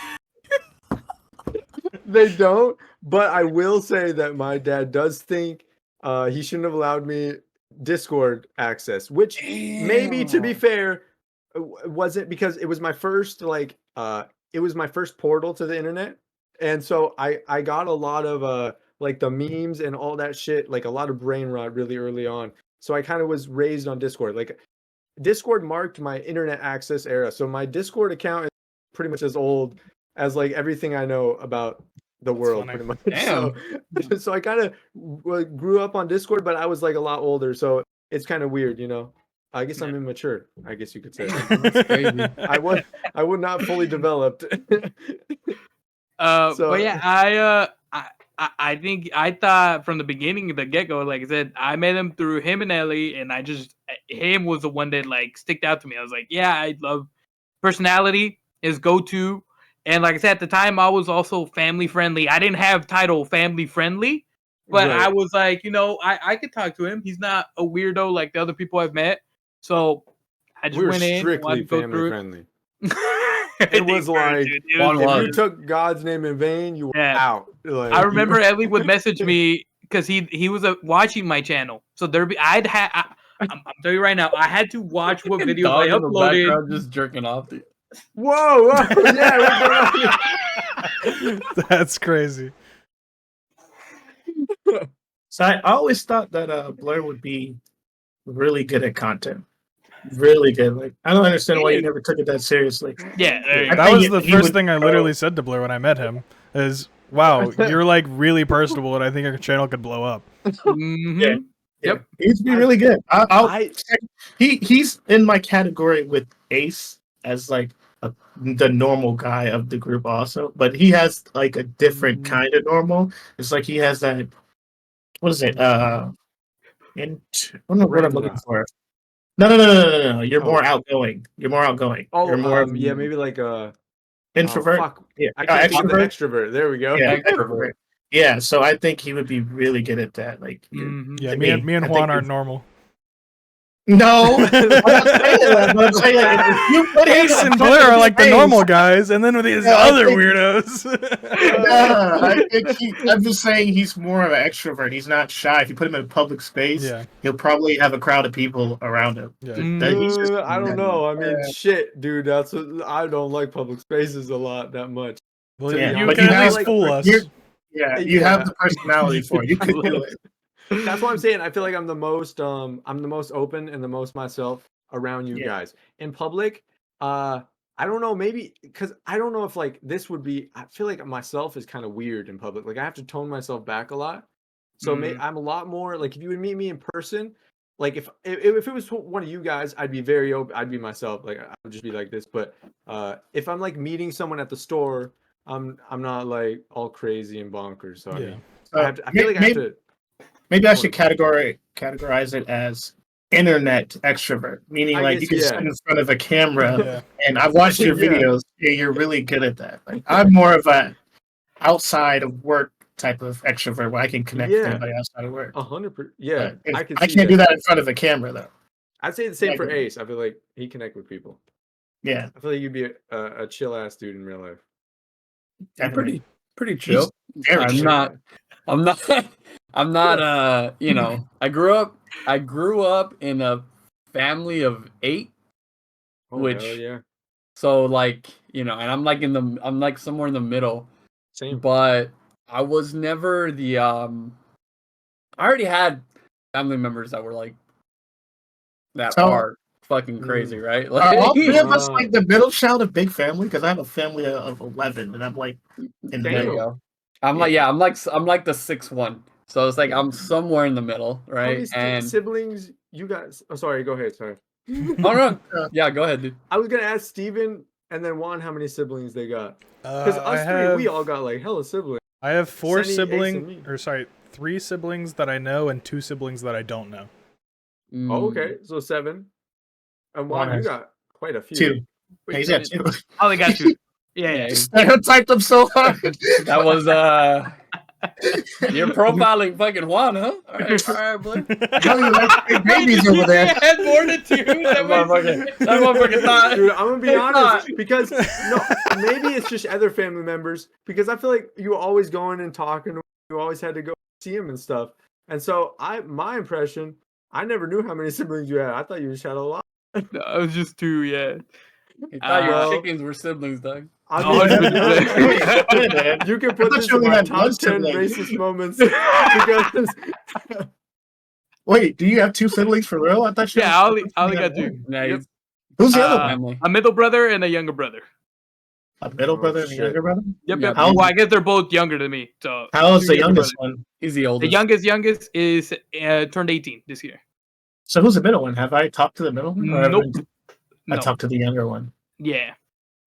They don't, but I will say that my dad does think he shouldn't have allowed me Discord access, which maybe, to be fair, wasn't, because it was my first it was my first portal to the internet, and so I got a lot of like the memes and all that shit, like a lot of brain rot really early on. So I kind of was raised on Discord. Like Discord marked my internet access era. So my Discord account is pretty much as old as like everything I know about the world, funny. pretty much. Damn. So I kind of grew up on Discord, but I was like a lot older. So it's kind of weird, you know. I guess I'm immature, I guess you could say. That's crazy. I would not fully developed. But yeah, I think I thought from the beginning of the get go, like I said, I met him through him and Ellie, and him was the one that like sticked out to me. I was like, yeah, I love personality, his go to, and like I said at the time, I was also family friendly. I didn't have title family friendly, but Right. I was like, you know, I could talk to him. He's not a weirdo like the other people I've met, so I just We were went in, strictly wanted to go family through friendly. it. It was like, if you took God's name in vain, you were out. Like, I remember Ellie would message me because he was watching my channel. So I'm telling you right now, I had to watch what videos Dog I in the uploaded. background just jerking off. whoa, yeah, That's crazy. So I always thought that Blur would be really good at content. Really good. Like, I don't understand why you never took it that seriously. Yeah, there you I go. That think was the he first would- thing I literally said to Blur when I met him. Is wow, you're like really personable, and I think our channel could blow up. Mhm. Yeah. Yep. He's be really good. He's in my category with Ace as like the normal guy of the group also, but he has like a different kind of normal. It's like he has that, what is it? I don't know what I'm looking for. No. You're more outgoing. You're more outgoing. Oh, You're more of yeah, maybe like introvert. Oh, fuck. Yeah, I can't think of extrovert. extrovert. There we go. Yeah, extrovert. Yeah, so I think he would be really good at that. Like, Yeah, to me and I Juan think aren't normal. No, I'm not saying that, but I'm saying if you put him Ace in and front Blur of are his like the face- normal guys, and then with these Yeah, I other think- weirdos. I'm just saying he's more of an extrovert. He's not shy. If you put him in a public space, Yeah. he'll probably have a crowd of people around him. Yeah. He's just- I don't know. I mean, shit, dude. I don't like public spaces a lot that much. Well, To be you honest. can you at have, least like, fool us. you Yeah. have the personality for it. You could do it. That's what I'm saying. I feel like I'm the most open and the most myself around you guys. In public, I don't know, maybe because I don't know if like this would be, I feel like myself is kind of weird in public. Like I have to tone myself back a lot. So I'm a lot more like, if you would meet me in person, like if it was one of you guys, I'd be very open. I'd be myself. Like I would just be like this. But if I'm like meeting someone at the store, I'm not like all crazy and bonkers. So I mean, I feel like I have to. Maybe I should categorize it as internet extrovert, meaning I like guess, you can yeah. sit in front of a camera, Yeah. and I've watched your Yeah. videos. Yeah, you're really good at that. Like, I'm more of a outside of work type of extrovert where I can connect with Yeah. anybody outside of work. 100%. Yeah, But I I see can't do that in front of a camera though. I'd say the same Yeah, for I Ace. I feel like he connect with people. Yeah, I feel like you'd be a chill ass dude in real life. I'm definitely. pretty chill. Very I'm chill. not. I'm not. You know, I grew up in a family of 8. Oh, Which- hell yeah, So like, you know, and I'm like somewhere in the middle. same. But I was never the I already had family members that were like that So- are fucking crazy, right? Are all three of us Wow. like the middle child of big family? Because I have a family of 11, and I'm like in the Damn. There you middle. go. I'm like I'm like the 6th one. So it's like I'm somewhere in the middle, How many right? And siblings you guys? Oh, sorry. Go ahead. Sorry. oh no, yeah, go ahead, dude. I was gonna ask Steven and then Juan how many siblings they got. Because I us three, we all got like hella siblings. I have 4 Sunny, Ace, and me. siblings, or sorry, 3 siblings that I know and 2 siblings that I don't know. Oh, okay, so 7. And Juan, you got quite a few. 2. Yeah, he's got 2. I only got 2. Yeah. Stereotyped them so hard. That was you're profiling fucking Juan, huh? All right, boy. How do you like big babies over there? Had more than 2. That motherfucker thought. Dude, I'm gonna be honest because maybe it's just other family members because I feel like you were always going and talking. You always had to go see him and stuff. And so my impression, I never knew how many siblings you had. I thought you just had a lot. No, it was just 2, yeah. You thought your chickens were siblings, Doug. I mean, you can put this in my top 10 racist moments because. Wait, do you have 2 siblings for real? I thought you. Yeah, I only got 2. Nice. Who's the other one? A middle brother and a younger brother. A middle brother and a younger brother? Yep. Well, I guess they're both younger than me. So how old's the youngest one? He's the oldest. The youngest is turned 18 this year. So who's the middle one? Have I talked to the middle one? Nope. I talked to the younger one. Yeah.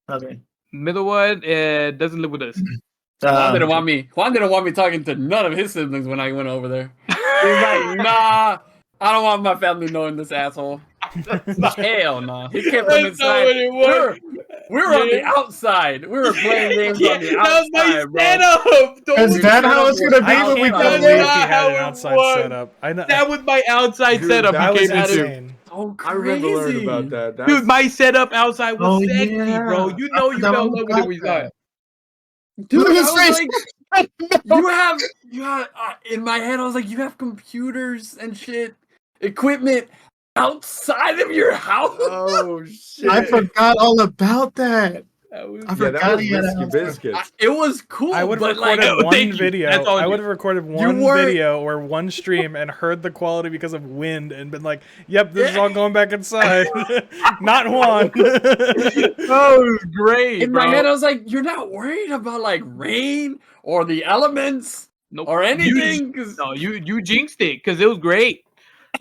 Okay. Middle one doesn't live with us. Juan didn't want me talking to none of his siblings when I went over there. He was like, nah, I don't want my family knowing this asshole. Hell no. He kept them inside. We were on the outside. We were playing games on the outside, bro. Is that how it's gonna be when we come there? He had an outside setup. I know. That was my outside setup. That was insane. insane. Oh, I remember learning about that. Dude, my setup outside was sexy, bro. You know you fell in love with it when you saw it. Dude, I was like, you have, in my head, I was like, you have computers and shit, equipment outside of your house? Oh, shit. I forgot all about that. That was Risky Biscuits. It was cool. I would have but recorded like, one video. I would have recorded one video or one stream and heard the quality because of wind and been like, "Yep, this is all going back inside." Not one. Oh, great! In my head, I was like, "You're not worried about like rain or the elements or anything?" You jinxed it because it was great.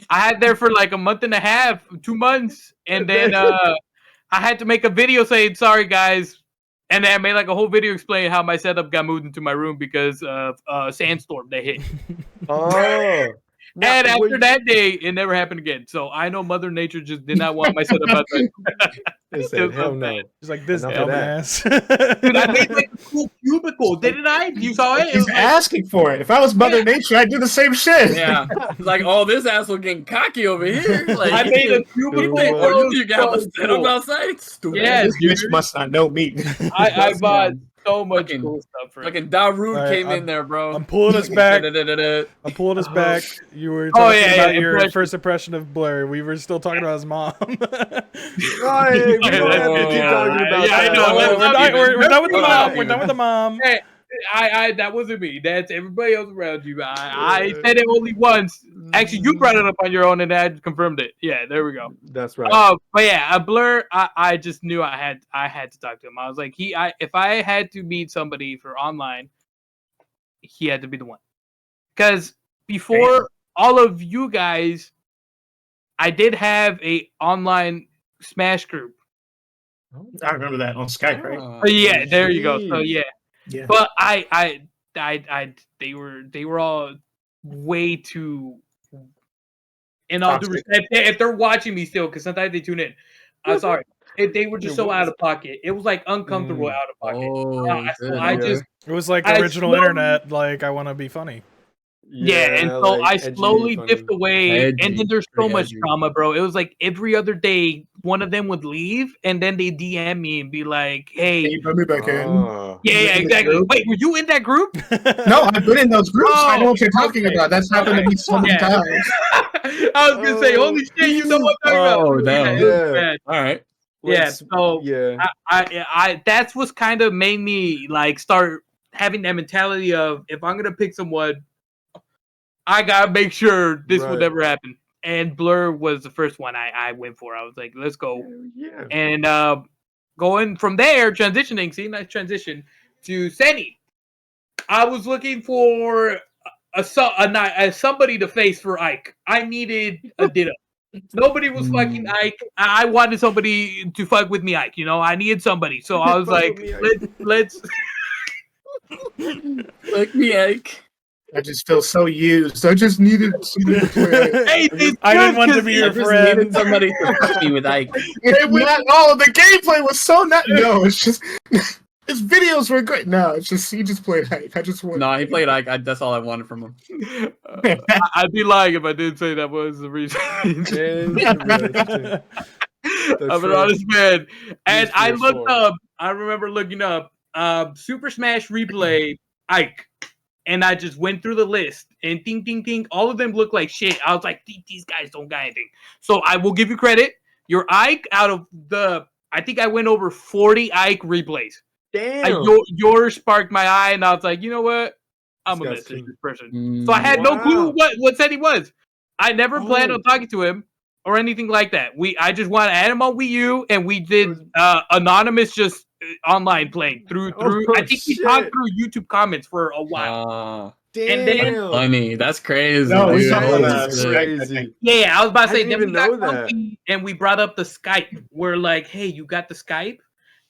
I had there for like a month and a half, 2 months, and then I had to make a video saying, sorry, guys. And then I made like a whole video explaining how my setup got moved into my room because of a sandstorm that hit. Oh. And after that day, it never happened again. So I know Mother Nature just did not want my setup out there. They said, hell no. It's like this Enough of dumbass. Dude, I made like a cool cubicle, didn't I? You saw it? He's asking for it. If I was Mother Nature, I'd do the same shit. Yeah. It's like, oh, this asshole getting cocky over here. Like, I made a cubicle. Or you have a setup outside? Stupid. Yeah, This bitch must not know me. I bought so much cool stuff for it. Fucking Darude Right, came in there, bro. I'm pulling us back. I'm pulling us back. You were talking about your first impression of Blur. We were still talking about his mom. Right, we don't have to keep talking about I that. know. We're done with the mom. We're done with the mom. Hey, I that wasn't me. That's everybody else around you. I said it only once. Actually, you brought it up on your own, and I confirmed it. Yeah, there we go. That's right. But yeah, a Blur. I just knew I had to talk to him. I was like, if I had to meet somebody for online, he had to be the one. Because before all of you guys, I did have a online Smash group. I remember that on Skype, right? Yeah, there you go. So yeah. Yeah. But they were all way too. In all due respect, if they're watching me still, because sometimes they tune in. I'm sorry. If they were just so out of pocket, it was like uncomfortable out of pocket. It was like original internet. Like I want to be funny. Yeah, and so I slowly dipped away, and then there's so much drama, bro. It was like every other day, one of them would leave, and then they DM me and be like, "Hey, you put me back in." Yeah, exactly. Wait, were you in that group? No, I've been in those groups. I know what you're talking about. That's happened to me so many times. I was gonna say, holy shit, you know what I'm talking about? Damn. Yeah. All right. Yeah. So I that's what's kind of made me like start having that mentality of if I'm gonna pick someone, I gotta make sure this will never happen. And Blur was the first one I went for. I was like, let's go. Yeah. And going from there, transitioning, see, nice transition to Senny. I was looking for somebody to face for Ike. I needed a ditto. Nobody was fucking Ike. I wanted somebody to fuck with me, Ike. You know, I needed somebody. So I was like, let's Fuck me, Ike. I just feel so used. I just needed somebody to play. Hey, I didn't want to be your friend. Needed somebody to push me with Ike. The gameplay was so not. No, it's just his videos were great. No, it's just he just played Ike. I just want. No, he played Ike. That's all I wanted from him. I'd be lying if I didn't say that was the reason. I'm an honest man. And I looked up, I remember looking up Super Smash Replay Ike. And I just went through the list and ding, ding, ding. All of them look like shit. I was like, these guys don't got anything. So I will give you credit. Your Ike out of I think I went over 40 Ike replays. Damn. Yours sparked my eye, and I was like, you know what? I'm going to message this person. So I had no clue what set he was. I never planned on talking to him or anything like that. I just wanted to add him on Wii U, and we did anonymous just online playing through. I think we talked through YouTube comments for a while. Damn. And then, funny. That's crazy. No, dude. That's crazy. yeah, I was about to say, I then didn't we even got know that. comfy, and we brought up the Skype. We're like, hey, you got the Skype?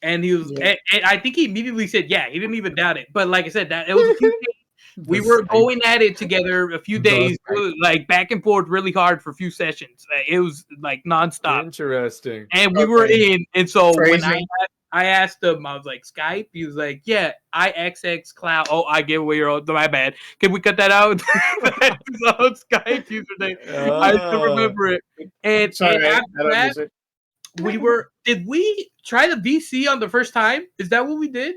And he was, and I think he immediately said, yeah. He didn't even doubt it. But like I said, that it was a few days. We were going at it together a few days, like back and forth really hard for a few sessions. It was like nonstop. Interesting. And we were in, and so when I asked him, I was like, Skype? He was like, yeah, IXX Cloud. Oh, I gave away your own, my bad. Can we cut that out? His own Skype username. I still remember it. And, and after that, did we try the VC on the first time? Is that what we did?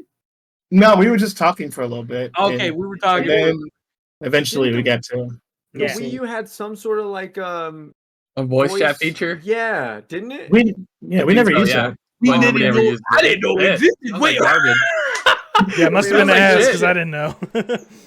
No, we were just talking for a little bit. Okay, we were talking. And then eventually we got to. The Wii U had some sort of like a voice chat feature. Yeah, didn't it? We never used that. We didn't know. I didn't know it existed. Wait, yeah, it must have been an ass because I didn't know.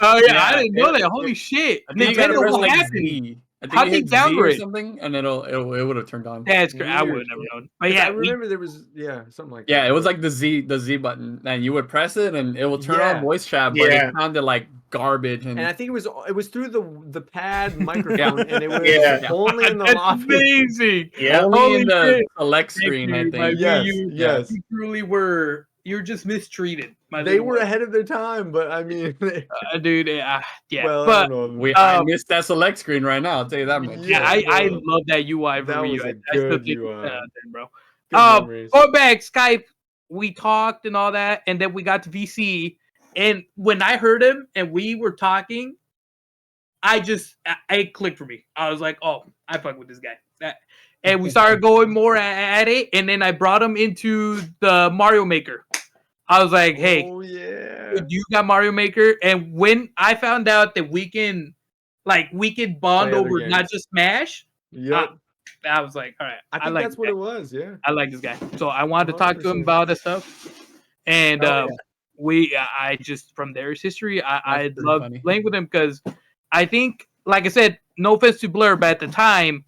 Oh yeah, I didn't know that. Holy shit! Nintendo, what happened? How did he downgrade something, and it would have turned on. That's great. I would have never known. But yeah, I remember there was something like that. Yeah, it was like the Z button, and you would press it, and it will turn on voice chat, but it sounded like garbage. And I think it was through the pad microphone, and it was only in the lobby. Amazing. Yeah, only in the select screen. I think. Yes. You truly were. You're just mistreated. They were ahead of their time, but I mean, dude, yeah. Well, but I missed that select screen right now. I'll tell you that much. Yeah, I love that UI. That was a good UI, bro. Going back Skype, we talked and all that, and then we got to VC. And when I heard him and we were talking, it clicked for me. I was like, oh, I fuck with this guy. And we started going more at it, and then I brought him into the Mario Maker. I was like, hey, you got Mario Maker? And when I found out that we can bond over not just Smash, I was like, all right. I think that's what it was, yeah. I like this guy. So I wanted to talk to him about this stuff. And I just, from there's history, I love playing with him because I think, like I said, no offense to Blur, but at the time,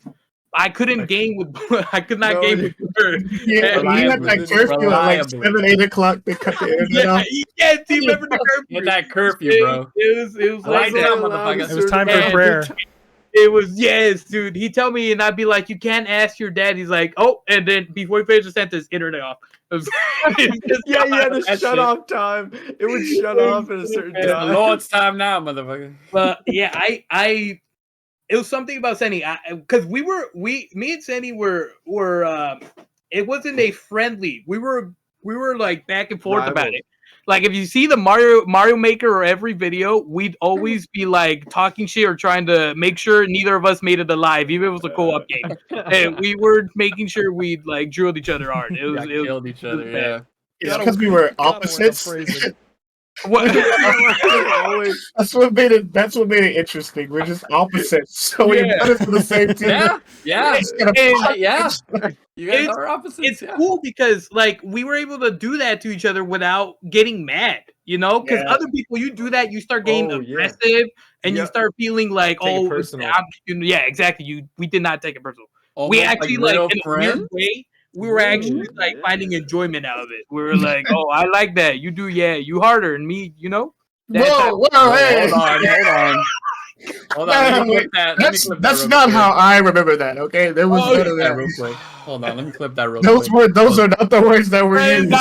I couldn't game with. I could not game with Blur. Yeah, you had that curfew at like 7, 8 o'clock. They cut the internet off. Yeah, do you remember the curfew? Get that curfew, bro. It was like that, motherfucker. It was time for prayer. It was, yes, dude. He'd tell me, and I'd be like, you can't ask your dad. He's like, oh, and then before he finished the sentence, internet off. You had a shut off time. It would shut off at a certain time. The Lord's time now, motherfucker. But yeah, it was something about Senny, because me and Senny were it wasn't a friendly. We were like back and forth about it. Like if you see the Mario Maker or every video, we'd always be like talking shit or trying to make sure neither of us made it alive, even if it was a co-op game. And we were making sure we'd like drilled each other hard. It was killed each other. Yeah, it's because we were opposites. What? That's what made it interesting. We're just opposites, so we put it for the same team. You guys are opposites. It's cool because like we were able to do that to each other without getting mad, you know? Because other people, you do that, you start getting aggressive, and you start feeling like, exactly. We did not take it personal. Almost we actually like in a friends? weird way. We were actually like finding enjoyment out of it. We were like, "Oh, I like that. You do, you harder, and me, you know." Hey. Hold on. That's not how I remember that. Okay, there was none of that. Hold on, let me clip that real Those quick. those are not the words that were used.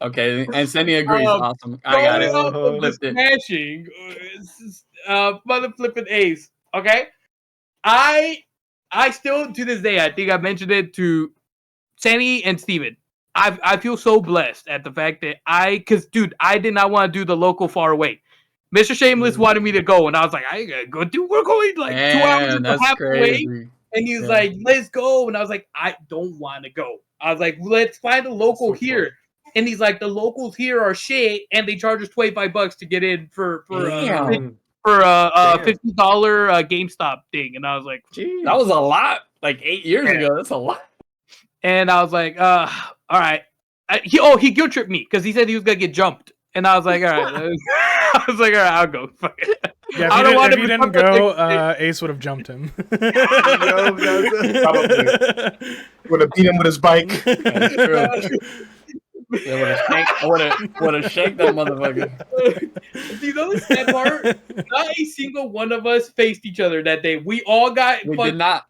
Okay, and Senny agrees. Awesome. I got it. Just smashing. Mother flipping Ace. Okay. I still to this day, I think I mentioned it to Sandy and Steven. I feel so blessed at the fact that because dude, I did not want to do the local far away. Mr. Shameless wanted me to go, and I was like, I ain't gonna go. Dude, we're going like 2 hours and a half away. And he's like, let's go. And I was like, I don't want to go. I was like, let's find a local here. And he's like, the locals here are shit, and they charge us $25 to get in for a $50 GameStop thing. And I was like, geez. That was a lot. Like 8 years ago. That's a lot. And I was like, all right. He guilt tripped me because he said he was gonna get jumped. And I was like, all right. I was like, all right, I'll go. Yeah, if you didn't go, Ace would have jumped him. Probably. Would have beat him with his bike. That's true. I would have shanked that motherfucker. See, the sad part, not a single one of us faced each other that day. We all got did not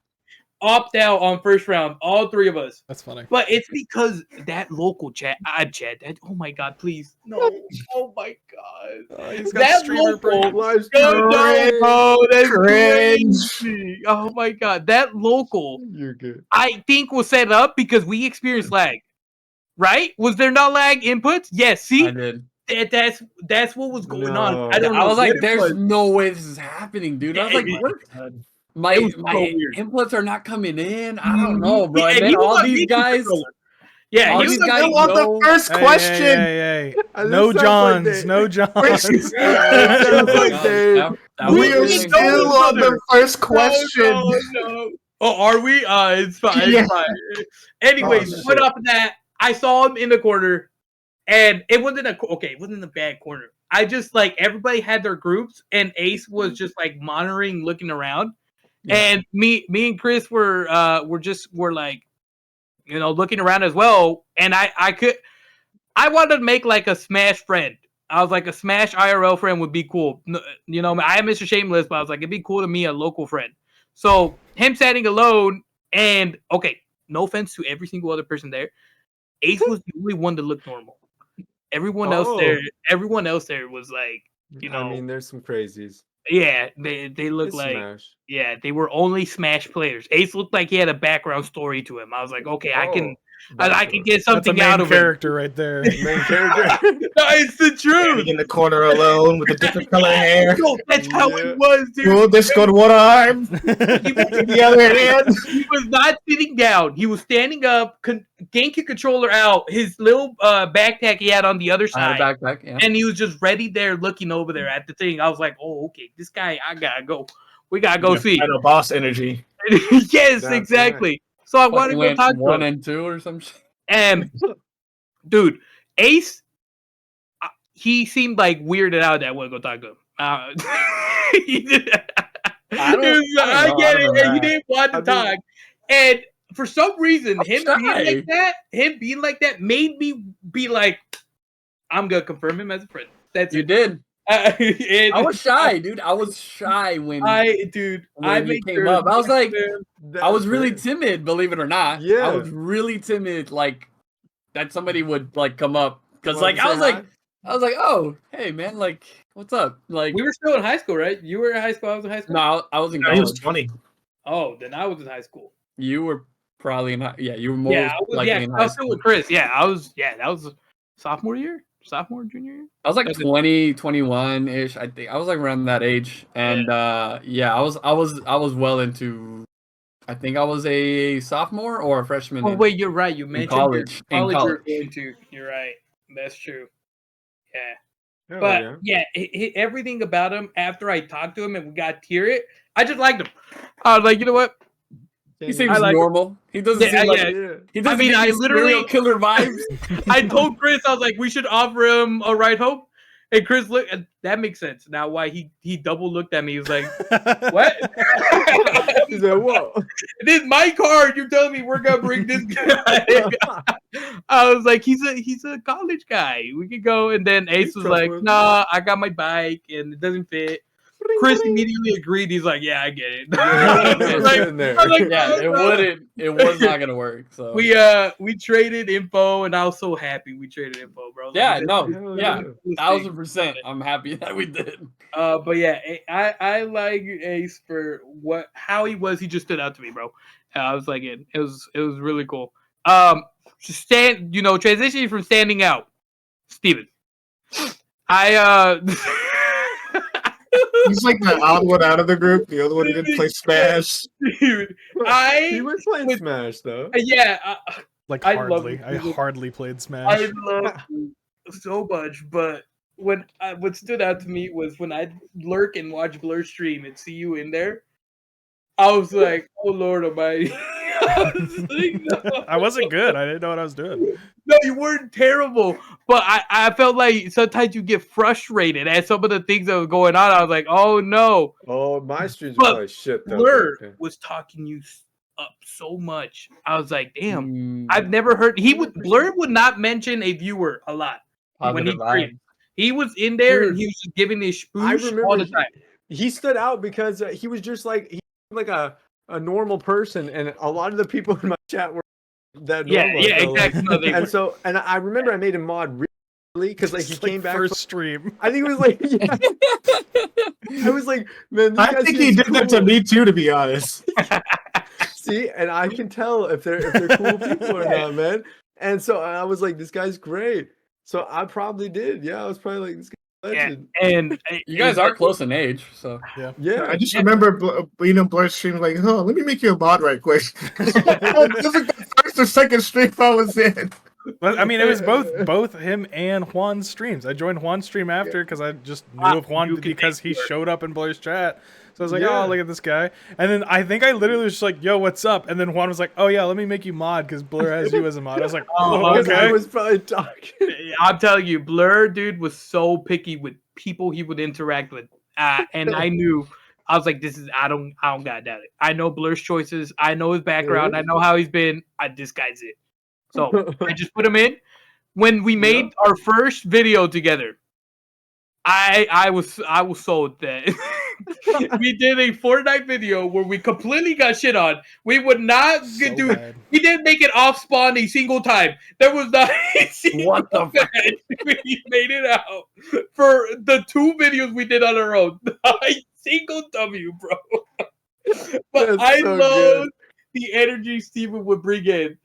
opt out on first round, all 3 of us. That's funny. But it's because that local chat, oh my god, please. No. Oh my god. He's got that local, live that's crazy. Oh my god. That local, you're good. I think was set up because we experienced lag. Right? Was there not lag inputs? Yes. See? I did. That's what was going on. I was like, there's no way this is happening, dude. I was like, what? My inputs are not coming in. I don't know, bro. And then all these guys. Yeah, you still on the first question. Hey. No Johns. No Johns. We are still on the first question. No. Oh, are we? It's fine. It's fine. Anyways, put up that. I saw him in the corner, and it wasn't a bad corner. I just like everybody had their groups, and Ace was just like monitoring, looking around, and me and Chris were like, you know, looking around as well. And I wanted to make like a Smash friend. I was like, a Smash IRL friend would be cool. You know, I am Mr. Shameless, but I was like, it'd be cool to me, a local friend. So him standing alone, and okay, no offense to every single other person there, Ace was the only one that looked normal. Everyone else there was like, you know. I mean, there's some crazies. Yeah, they look It's like Smash. Yeah, they were only Smash players. Ace looked like he had a background story to him. I was like, okay, I can get something out of character right there. Main character. No, it's the truth. Standing in the corner alone with a different color hair. Yo, that's how it was, dude. Cool, this got one arm. The other hand. He was not sitting down. He was standing up, GameCube controller out, his little backpack he had on the other side. Backpack, yeah. And he was just ready there, looking over there at the thing. I was like, oh, okay, this guy, I gotta go. We gotta go see. Kind of boss energy. Yes, That's exactly. right. So I wanted to go talk to 1 him. and 2 or some shit. And dude, Ace, he seemed like weirded out that I want to go talk to him. He did. I get it. And he didn't want to talk. And for some reason, him being like that made me be like, I'm gonna confirm him as a friend. That's you it. did. I was shy, dude. I was shy when I came sure up. I was like, I was That's really great. timid, believe it or not. Yeah. I was really timid, like that somebody would like come up because Wanna like I say was like, hi? oh, hey man, like what's up? Like we were still in high school, right? You were in high school. I was in high school. no, I was in He was college. 20. Oh, then I was in high school. You were probably in high. Yeah, you were more Yeah, I was, likely in I high was still school. with Chris. Yeah, I was. Yeah, that was sophomore, junior year. I was like That's it. 20, 21 ish. I think I was like around that age, and I was well into. I think I was a sophomore or a freshman. Oh wait, you're right. You mentioned college. your In college. college. You're going to. You're right. That's true. Yeah. Hell But everything about him after I talked to him and we got tear it, I just liked him. I was like, you know what? He seems I like normal. He doesn't Yeah, seem like yeah. he doesn't. I mean, give I me literally- serial killer vibes. I told Chris, I was like, we should offer him a ride home. And Chris looked. That makes sense now. Why he double looked at me? He was like, "What? He said, "Whoa." This is my card. You're telling me we're gonna bring this guy?" I was like, he's a college guy. We could go. And then Ace was like, trustworthy. "Nah, I got my bike and it doesn't fit." Chris immediately agreed. He's like, "Yeah, I get it." It was not gonna work. So we traded info, and I was so happy we traded info, bro. Yeah, 1,000%. I'm happy that we did. But yeah, I like Ace for how he was. He just stood out to me, bro. I was like, it was really cool. Transitioning from standing out, Steven. He's like the odd one out of the group. The other one didn't play Smash. He was playing Smash though. Yeah, I hardly played Smash. I love you so much, but what stood out to me was when I lurk and watch Blur stream and see you in there. I was like, "Oh Lord Almighty!" I wasn't good. I didn't know what I was doing. No, you weren't terrible, but I felt like sometimes you get frustrated at some of the things that were going on. I was like, "Oh no!" Oh, my streams were probably shit though. Blur was talking you up so much. I was like, "Damn!" I've never heard Blur would not mention a viewer a lot when he streamed. He was in there and he was just giving his spoosh all the time. He stood out because he was just like a normal person, and a lot of the people in my chat were that normal. Exactly. And I remember I made him mod really because like he came back first stream. I think it was like I was like, man, I think he did that to me too, to be honest. See, and I can tell if they're cool people or not, man. And so I was like, this guy's great. So I probably did. Yeah, I was probably like, this guy's legend. And you guys are close in age, so yeah. I just remember, Blur stream like, "Oh, let me make you a mod right quick." This is the first or second stream I was in. But I mean, it was both him and Juan's streams. I joined Juan's stream after because I just knew of Juan because he showed up in Blur's chat. So I was like, oh, look at this guy. And then I think I literally was just like, yo, what's up? And then Juan was like, oh, yeah, let me make you mod because Blur has you as a mod. I was like, oh, okay. I was probably talking. I'm telling you, Blur, dude, was so picky with people he would interact with. And I knew, I was like, I don't gotta doubt it. I know Blur's choices. I know his background. I know how he's been. This guy's it. So I just put him in. When we made our first video together, I was sold that we did a Fortnite video where we completely got shit on. We would not do. We didn't make it off spawn a single time. There was not a single match we made it out for the 2 videos we did on our own. Not a single W, bro. But I love the energy Steven would bring in.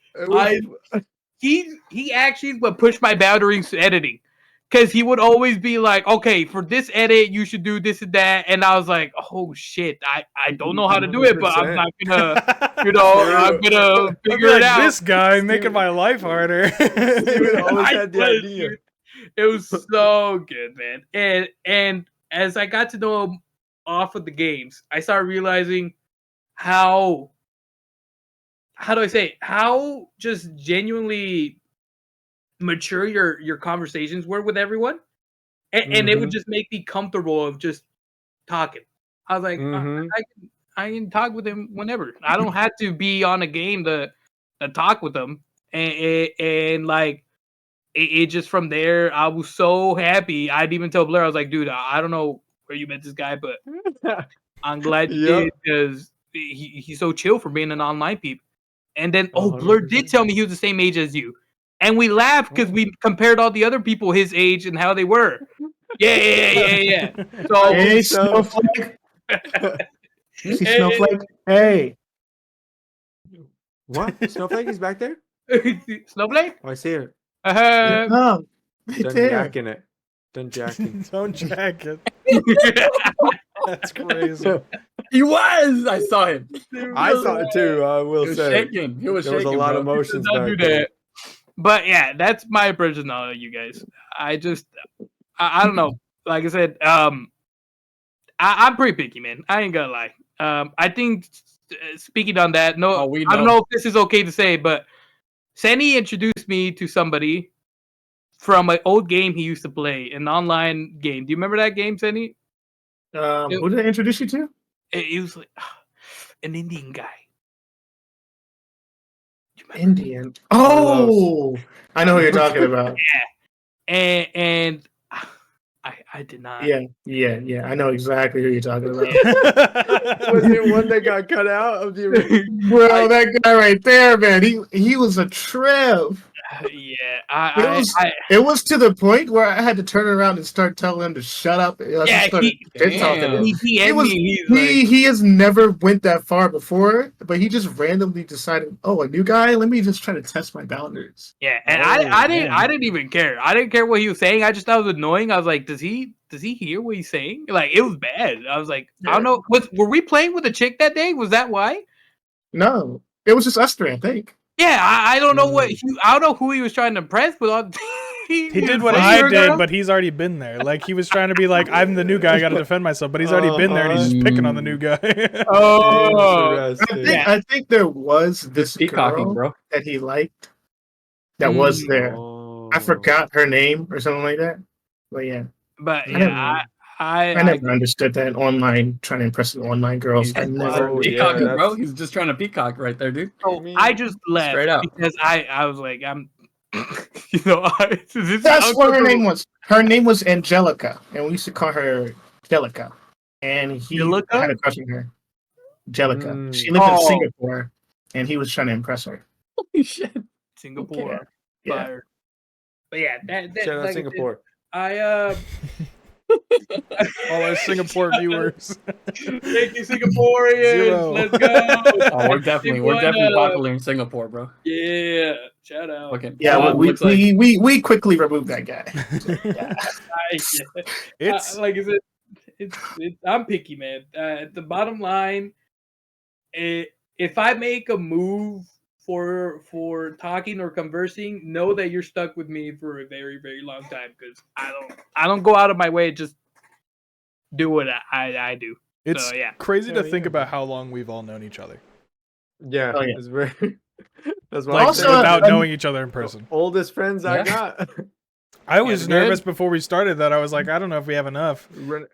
He actually would push my boundaries editing. Because he would always be like, okay, for this edit, you should do this and that. And I was like, oh, shit, I don't know how to do it, but I'm not going to, I'm going to figure it out. This guy making my life harder. Always had the idea. It was so good, man. And as I got to know him off of the games, I started realizing how do I say it? How just genuinely mature your conversations were with everyone, and it would just make me comfortable of just talking. I was like, I can talk with him whenever. I don't have to be on a game to talk with him, and like it just from there. I was so happy. I'd even tell Blair, I was like, dude, I don't know where you met this guy, but I'm glad you did because he's so chill for being an online peep. And then Blur did tell me he was the same age as you. And we laughed because we compared all the other people his age and how they were. Yeah. So, hey, Snowflake. See Snowflake? Hey. What? Snowflake is back there? Snowflake? Oh, I see her. Oh, Done jacking it. Done jacking. Don't jack it. That's crazy. He was. I saw him. I saw it too. I will He was say. shaking. He was There was shaking, a lot bro. of emotions Don't back do there. that. But yeah, that's my impression of you guys. I don't know. Like I said, I'm pretty picky, man. I ain't gonna lie. I think speaking on that, I don't know if this is okay to say, but Senny introduced me to somebody from an old game he used to play, an online game. Do you remember that game, Senny? Who did I introduce you to? It was like an Indian guy. Indian. Oh, I know who you're talking about. Yeah, and I did not. Yeah. I know exactly who you're talking about. Was it one that got cut out of the original? Bro, that guy right there, man. He was a trip. Yeah, It was to the point where I had to turn around and start telling him to shut up. Yeah, he has never went that far before, but he just randomly decided, oh, a new guy. Let me just try to test my boundaries. Yeah, and I didn't even care. I didn't care what he was saying. I just thought it was annoying. I was like, does he hear what he's saying? Like, it was bad. I was like, I don't know. Were we playing with a chick that day? Was that why? No, it was just us three, I think. Yeah, I don't know I don't know who he was trying to impress, but he did what I did, but he's already been there. Like, he was trying to be like, I'm the new guy, I got to defend myself, but he's already been there, and he's just picking on the new guy. I think there was this peacocking, girl that he liked that was there. I forgot her name or something like that. But yeah. But yeah, I never understood that online, trying to impress the online girls. I never. Peacocking, bro. He's just trying to peacock right there, dude. So I just left straight up because I was like, I'm, you know, that's what her name was. Her name was Angelica, and we used to call her Angelica. And he had a crush on her. Angelica. She lived in Singapore, and he was trying to impress her. Holy shit, Singapore. Fire. But yeah, that shout out like Singapore. All our Singapore viewers. Thank you, Singaporeans. 0. Let's go. Oh, we're definitely popular in Singapore, bro. Yeah, shout out. Okay. Yeah, we quickly removed that guy. It's like I said, it's I'm picky, man. The bottom line, if I make a move for talking or conversing, know that you're stuck with me for a very, very long time, because I don't go out of my way to just do what I do. It's crazy to think about how long we've all known each other. Yeah, it's very. That's why like, also, without knowing each other in person. Oldest friends I got. I was nervous before we started that. I was like, I don't know if we have enough. We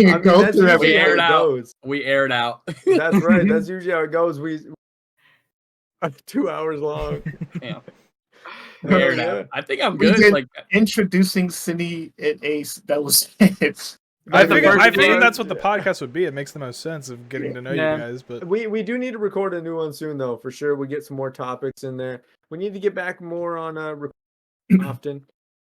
aired out. We aired out. That's right. That's usually how it goes. 2 hours long. Damn. We aired out. I think I'm good. Like introducing Cindy and Ace. That was it. I figured that's what the podcast would be. It makes the most sense of getting to know you guys. But we do need to record a new one soon, though, for sure. We get some more topics in there. We need to get back more on often.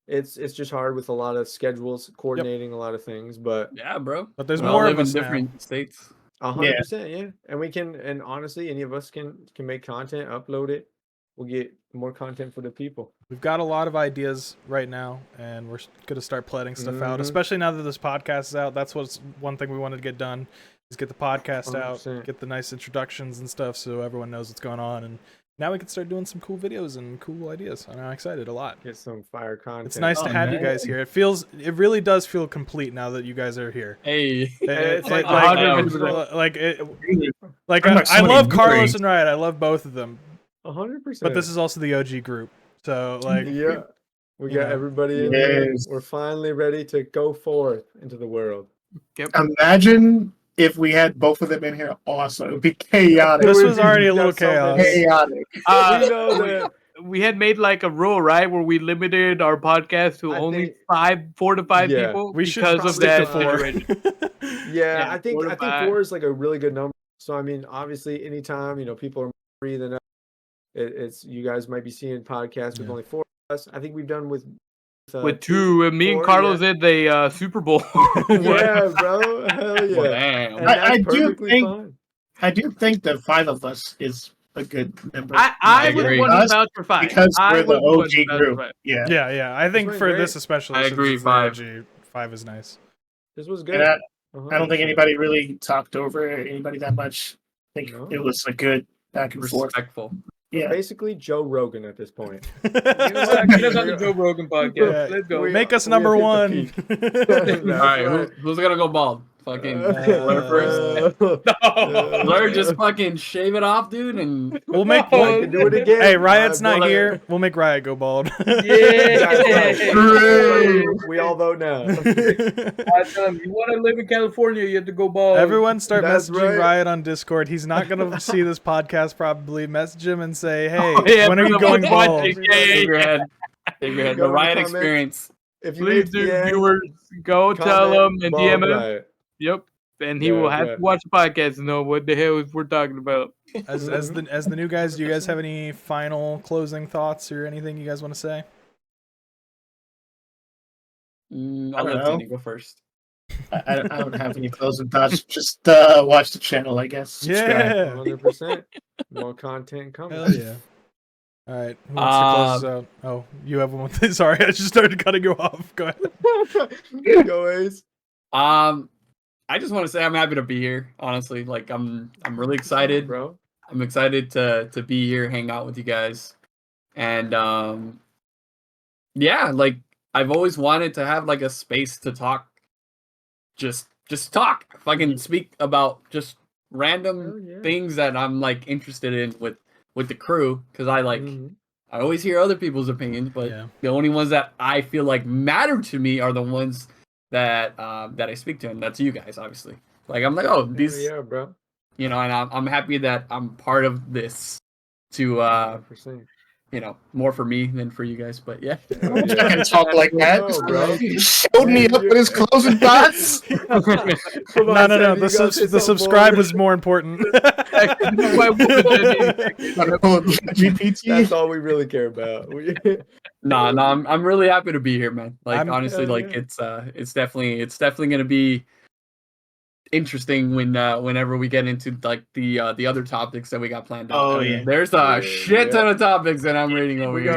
It's just hard with a lot of schedules, coordinating a lot of things. But yeah, bro. But there's more of us in different states. 100%, yeah. And we can, and honestly, any of us can make content, upload it. We'll get more content for the people. We've got a lot of ideas right now, and we're gonna start planning stuff out. Especially now that this podcast is out. That's what's one thing we wanted to get done, is get the podcast 100%. Out, get the nice introductions and stuff, so everyone knows what's going on. And now we can start doing some cool videos and cool ideas. And I'm excited a lot. Get some fire content. It's nice to have you guys here. It really does feel complete now that you guys are here. Hey, I love Carlos and Riot. I love both of them. 100%. But this is also the OG group. So we got everybody in there. We're finally ready to go forth into the world. Yep. Imagine if we had both of them in here, awesome. It would be chaotic. This was already a little chaos. Chaotic. We had made like a rule, right, where we limited our podcast to only 4 to 5 people. We should because of that. 4. I think 4 is like a really good number. So I mean, obviously, anytime people are free, then it's you guys might be seeing podcasts with only 4 of us. I think we've done with 2. And me and Carlos did the Super Bowl. Yeah, bro. Hell yeah. I do think that 5 of us is a good number. I would want to vouch for 5 because we're the OG group. Yeah. I think for this especially, I agree. 5 is nice. This was good. I don't think anybody really talked over anybody that much. I think it was a good back and forth. Respectful. Yeah, basically Joe Rogan at this point. Get us on the Joe Rogan podcast. Let's go. Make us number 1. All right, who's gonna go bald? Fucking Blur first. No. Blur just fucking shave it off, dude, and we'll make do it again. Hey, Riot's not here. We'll make Riot go bald. Yeah. We all vote now. You want to live in California, you have to go bald. Everyone start messaging Riot on Discord. He's not gonna see this podcast probably. Message him and say, hey, when are you going bald? Shake your head. The Riot experience. If you Please make do, the end, viewers, go tell him and DM him. right. Yep. And he Yeah, will have yeah. to watch the podcast to know what the hell we're talking about. As the new guys, do you guys have any final closing thoughts or anything you guys want to say? I'll let Danny go first. I don't have any closing thoughts. Just watch the channel, I guess. Subscribe. Yeah, 100%. More content coming. hell yeah. All right, who wants to close this out? Oh, you have one. Sorry, I just started cutting you off. Go ahead. Go Ace. I just want to say I'm happy to be here. Honestly, like I'm really excited, bro. I'm excited to be here, hang out with you guys, and yeah, like I've always wanted to have like a space to talk, just talk. If I can speak about just random things that I'm like interested in with the crew, because I like I always hear other people's opinions, but the only ones that I feel like matter to me are the ones that that I speak to, and that's you guys, obviously. Like I'm like, oh, these, bro. You know, and I'm happy that I'm part of this to 100%. you know, more for me than for you guys, but yeah. I can talk like that, bro. He showed me up with his closing thoughts. No. The subscribe was more important. That's all we really care about. No, I'm really happy to be here, man. Like honestly, like yeah. it's definitely gonna be interesting when whenever we get into like the other topics that we got planned out. Oh yeah, there's a shit ton of topics that I'm reading over here.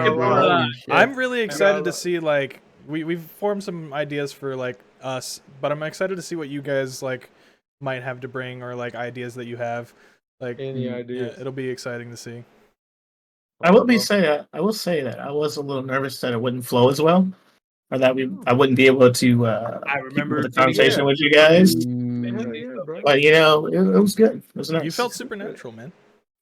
I'm really excited to see like we've formed some ideas for like us, but I'm excited to see what you guys like might have to bring, or like ideas that you have. Like any ideas? Yeah, it'll be exciting to see. I will say that I was a little nervous that it wouldn't flow as well, or that I wouldn't be able to. I remember the conversation with you guys, but you know, it was good. It was nice. You felt supernatural, man.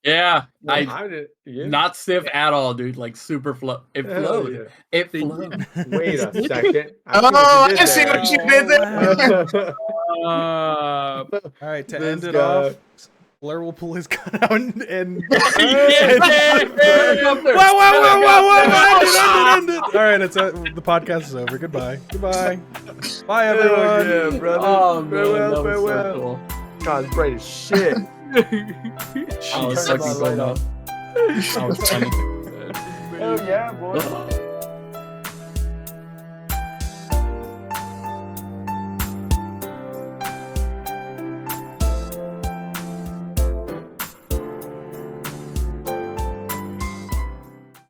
Yeah, I did. Yeah. Not stiff at all, dude. Like super flow. It flowed. Yeah. It flowed. Wait a second. I see what you did there. All right, to end it off, Blair will pull his gun out and End it. All right, the podcast is over. Goodbye. Bye, everyone. Yeah, brother. Oh man, farewell. that was so cool. God's bright as shit. I was fucking going off. I was funny. Hell yeah, boy.